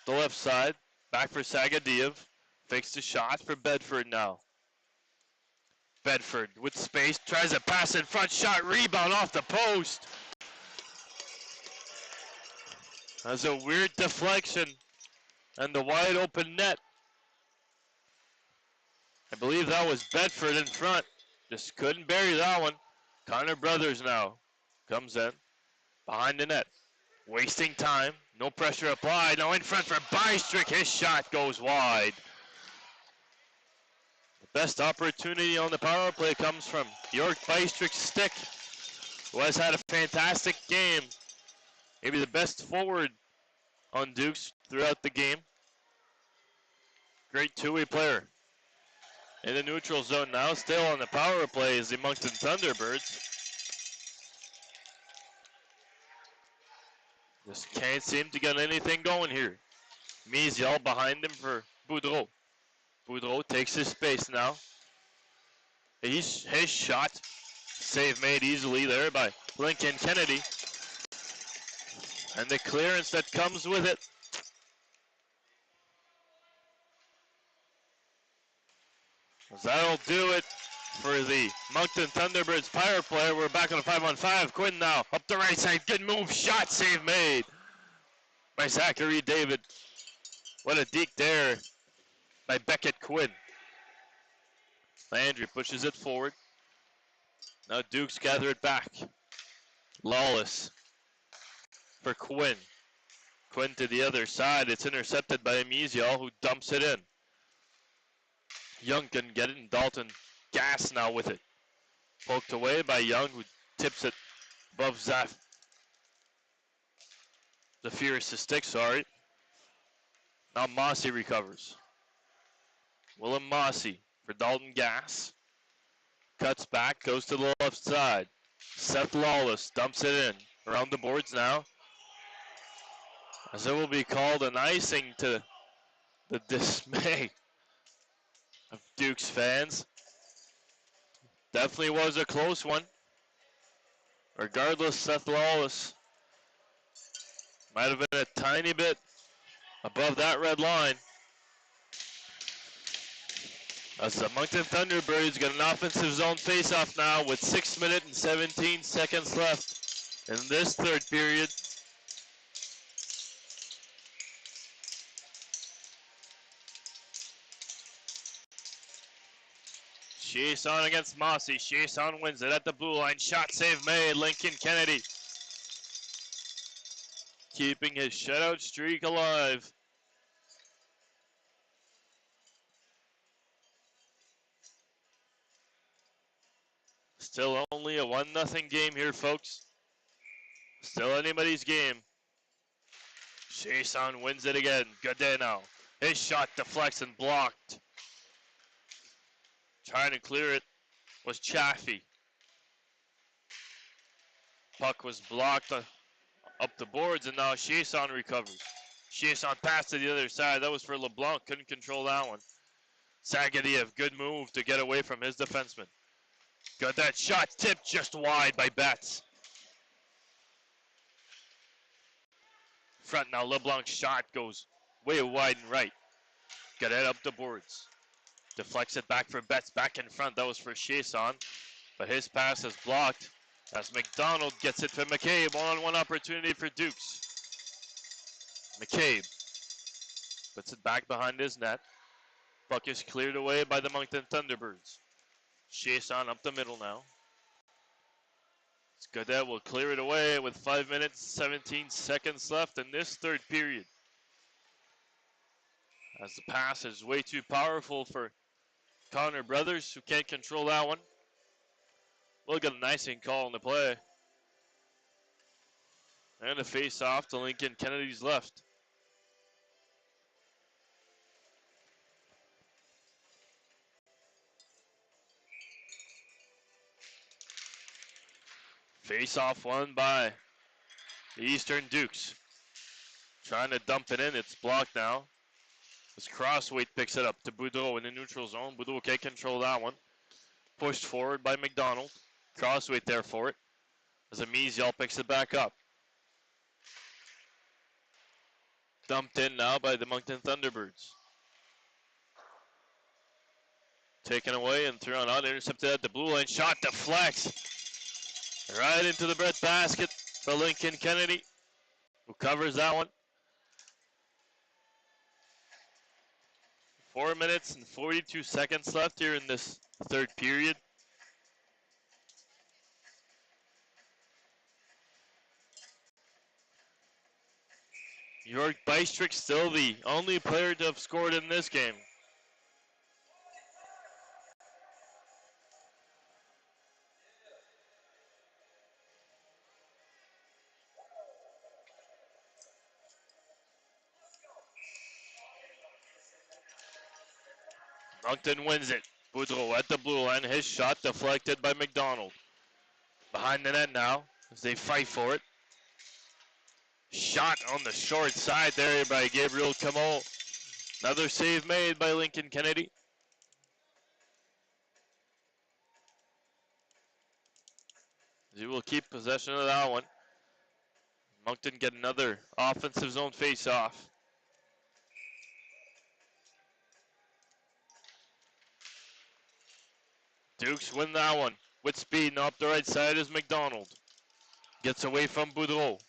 left side. Back for Sagadiev. Fakes the shot for Bedford now. Bedford with space. Tries a pass in front. Shot rebound off the post. That's a weird deflection. And the wide open net. I believe that was Bedford in front. Just couldn't bury that one. Connor Brothers now comes in behind the net. Wasting time. No pressure applied. Now in front for Bystrick. His shot goes wide. The best opportunity on the power play comes from York Bystrick's stick, who has had a fantastic game. Maybe the best forward on Dukes throughout the game. Great two-way player. In the neutral zone now, still on the power play is the Moncton Thunderbirds. Just can't seem to get anything going here. Mizial behind him for Boudreau. Boudreau takes his space now. His shot, save made easily there by Lincoln Kennedy. And the clearance that comes with it. That'll do it for the Moncton Thunderbirds power play. We're back on a 5-on-5. Quinn now up the right side. Good move. Shot save made by Zachary David. What a deke there by Beckett Quinn. Landry pushes it forward. Now Dukes gather it back. Lawless for Quinn. Quinn to the other side. It's intercepted by Amizial, who dumps it in. Young can get it, and Dalton Gass now with it. Poked away by Young, who tips it above Zafir's stick, sorry. Now Mossy recovers. Willem Mossy for Dalton Gass. Cuts back, goes to the left side. Seth Lawless dumps it in. Around the boards now. As it will be called an icing to the dismay of Dukes fans. Definitely was a close one. Regardless, Seth Lawless might have been a tiny bit above that red line. As the Moncton Thunderbirds get an offensive zone faceoff now with 6 minutes and 17 seconds left in this third period. Chiasson against Mossy. Chiasson wins it at the blue line. Shot save made. Lincoln Kennedy keeping his shutout streak alive. Still only a 1-0 game here, folks. Still anybody's game. Jason wins it again. Good day now. His shot deflects and blocked. Trying to clear it was Chaffee. Puck was blocked up the boards, and now Jason recovers. Jason passed to the other side. That was for LeBlanc. Couldn't control that one. Zagadiev, good move to get away from his defenseman. Got that shot tipped just wide by Betts. Front now, LeBlanc's shot goes way wide and right. Got it up the boards. Deflects it back for Betts, back in front. That was for Jason, but his pass is blocked as McDonald gets it for McCabe. One-on-one opportunity for Dukes. McCabe puts it back behind his net. Puck is cleared away by the Moncton Thunderbirds. Jason up the middle now. Godet will clear it away with 5 minutes, 17 seconds left in this third period. As the pass is way too powerful for Connor Brothers, who can't control that one. We'll get an icing call on the play. And a face-off to Lincoln Kennedy's left. Face-off won by the Eastern Dukes. Trying to dump it in. It's blocked now. As Crossweight picks it up to Boudreau in the neutral zone. Boudreau can't control that one. Pushed forward by McDonald. Crossweight there for it. As Amizial picks it back up. Dumped in now by the Moncton Thunderbirds. Taken away and thrown out. Intercepted at the blue line. Shot deflects. Right into the bread basket for Lincoln Kennedy, who covers that one. 4 minutes and 42 seconds left here in this third period. York Bystrick still the only player to have scored in this game. Moncton wins it. Boudreau at the blue line. His shot deflected by McDonald. Behind the net now as they fight for it. Shot on the short side there by Gabriel Camol. Another save made by Lincoln Kennedy. He will keep possession of that one. Moncton get another offensive zone face-off. Dukes win that one with speed. Now up the right side is McDonald. Gets away from Boudreau.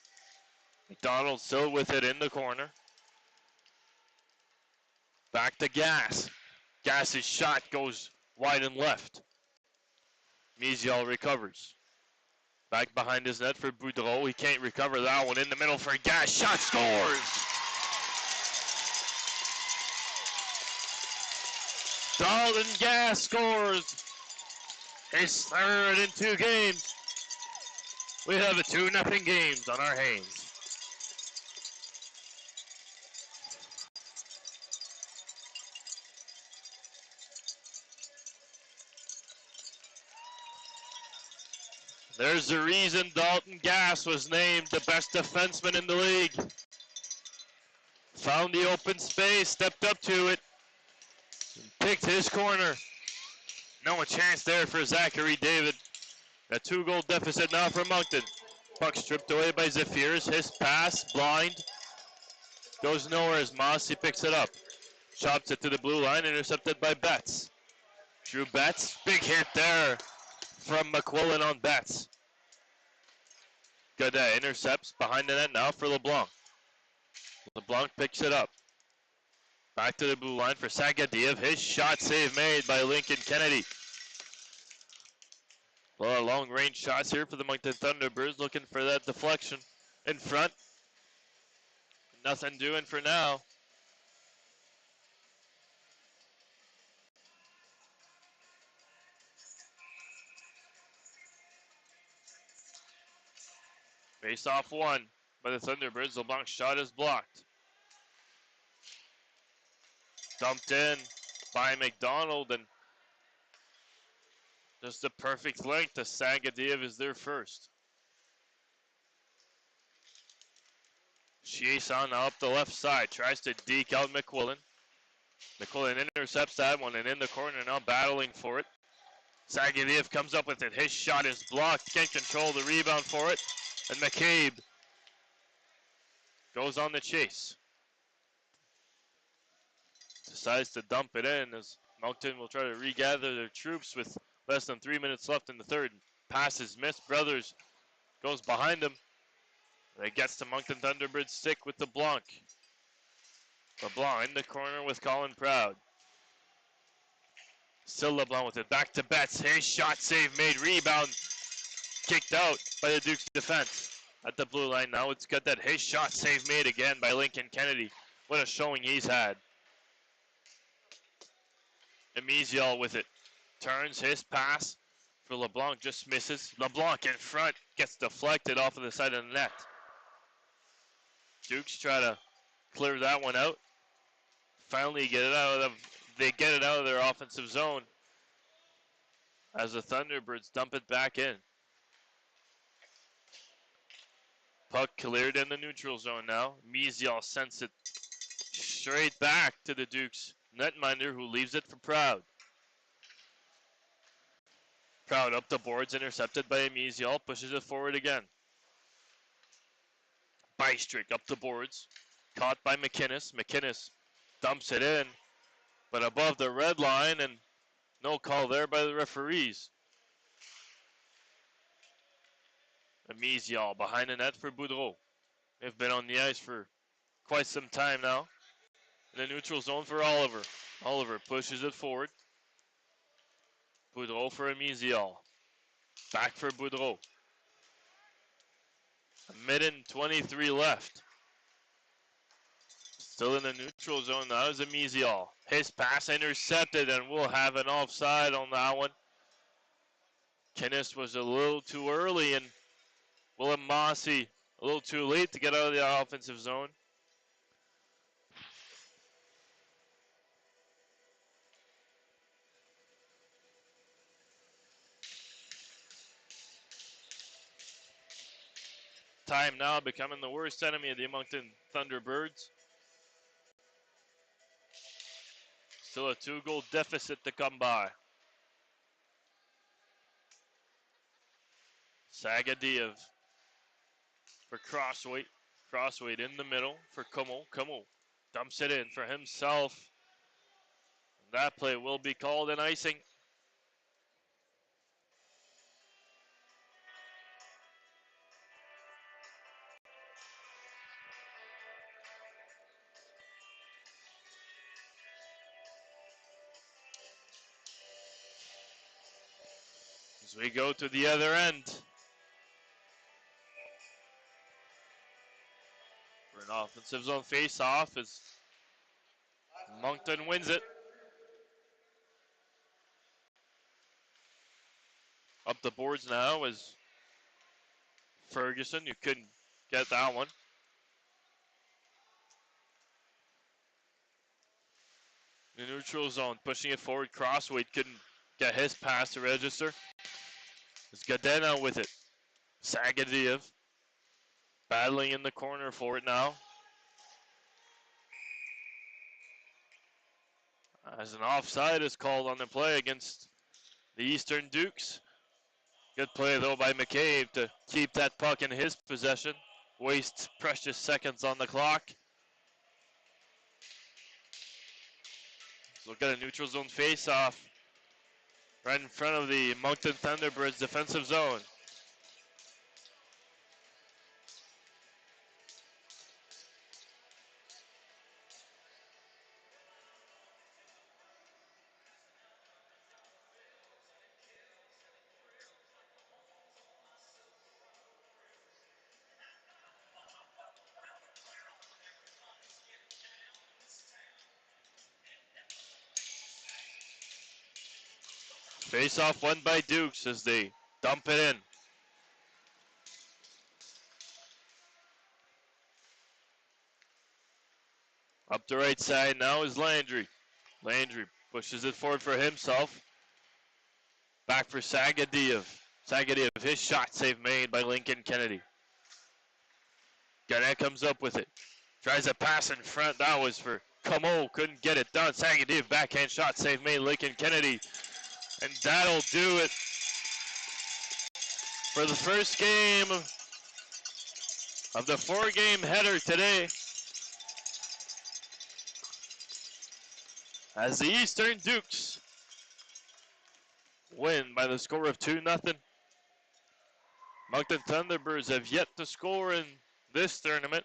McDonald still with it in the corner. Back to Gass. Gass's shot goes wide and left. Mizial recovers. Back behind his net for Boudreau. He can't recover that one. In the middle for Gass. Shot scores! Dalton Gass scores his third in 2 games. We have a 2-0 games on our hands. There's the reason Dalton Gass was named the best defenseman in the league. Found the open space, stepped up to it, and picked his corner. No chance there for Zachary David. A 2-goal deficit now for Moncton. Puck stripped away by Zephyrs. His pass, blind. Goes nowhere as Mossy picks it up. Chops it to the blue line, intercepted by Betts. Drew Betts, big hit there from McQuillan on Betts. Godet intercepts behind the net now for LeBlanc. LeBlanc picks it up. Back to the blue line for Sagadiev. His shot save made by Lincoln Kennedy. A lot of long-range shots here for the Moncton Thunderbirds, looking for that deflection in front. Nothing doing for now. Face off one by the Thunderbirds. LeBlanc's shot is blocked. Dumped in by McDonald, and just the perfect length to Sagadiev is there first. Chiasson now up the left side, tries to deke out McQuillan. McQuillan intercepts that one and in the corner now battling for it. Sagadiev comes up with it. His shot is blocked. Can't control the rebound for it. And McCabe goes on the chase. Decides to dump it in as Moncton will try to regather their troops with less than 3 minutes left in the third. Pass is missed. Brothers goes behind him. And it gets to Moncton Thunderbirds stick with LeBlanc. LeBlanc in the corner with Colin Proud. Still LeBlanc with it. Back to Betts. His shot save made. Rebound kicked out by the Duke's defense. At the blue line now. It's got that his shot save made again by Lincoln Kennedy. What a showing he's had. Emizial with it. Turns his pass for LeBlanc. Just misses. LeBlanc in front. Gets deflected off of the side of the net. Dukes try to clear that one out. Finally they get it out of their offensive zone as the Thunderbirds dump it back in. Puck cleared in the neutral zone now. Emizial sends it straight back to the Dukes netminder, who leaves it for Proud. Proud up the boards, intercepted by Emizial, pushes it forward again. Bystrick up the boards, caught by McInnes. McInnes dumps it in, but above the red line, and no call there by the referees. Emizial behind the net for Boudreau. They've been on the ice for quite some time now. In the neutral zone for Oliver. Oliver pushes it forward. Boudreau for Emizial. Back for Boudreau. A minute and 23 left. Still in the neutral zone now is Emizial. His pass intercepted, and we'll have an offside on that one. Kenneth was a little too early, and Willem Mossy a little too late to get out of the offensive zone. Time now becoming the worst enemy of the Moncton Thunderbirds. Still a 2-goal deficit to come by. Sagadiev for Crossweight. Crossweight in the middle for Como. Como dumps it in for himself. That play will be called an icing. As we go to the other end. For an offensive zone face-off as Moncton wins it. Up the boards now is Ferguson. You couldn't get that one. The neutral zone, pushing it forward. Crossweight couldn't get his pass to register. It's Gadena with it. Sagadiev battling in the corner for it now. As an offside is called on the play against the Eastern Dukes. Good play though by McCabe to keep that puck in his possession. Wastes precious seconds on the clock. So we've got a neutral zone face-off right in front of the Moncton Thunderbirds defensive zone. Face off won by Dukes as they dump it in. up the right side now is Landry. Landry pushes it forward for himself. Back for Sagadiev. Sagadiev, his shot save made by Lincoln Kennedy. Garnett comes up with it. Tries a pass in front. That was for Camo. Couldn't get it done. Sagadiev backhand shot save made Lincoln Kennedy. And that'll do it for the first game of the 4-game header today. As the Eastern Dukes win by the score of 2-0. Moncton Thunderbirds have yet to score in this tournament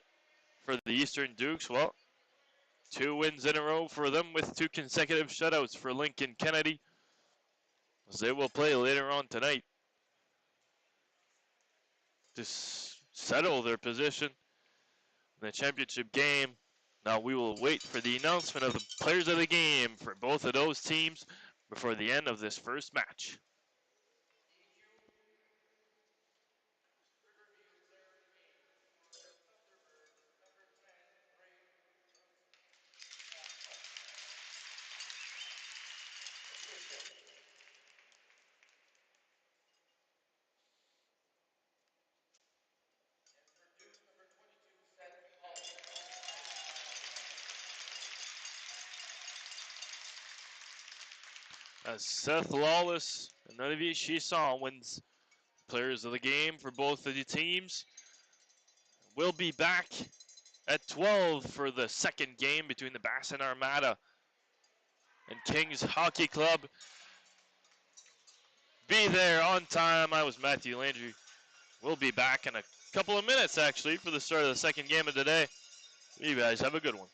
for the Eastern Dukes. Well, 2 wins in a row for them with 2 consecutive shutouts for Lincoln Kennedy, as they will play later on tonight to settle their position in the championship game. Now we will wait for the announcement of the players of the game for both of those teams before the end of this first match. As Seth Lawless and Olivier Chisson wins players of the game for both of the teams. We'll be back at 12 for the second game between the Bassin Armada and Kings Hockey Club. Be there on time. I was Matthew Landry. We'll be back in a couple of minutes, actually, for the start of the second game of the day. You guys have a good one.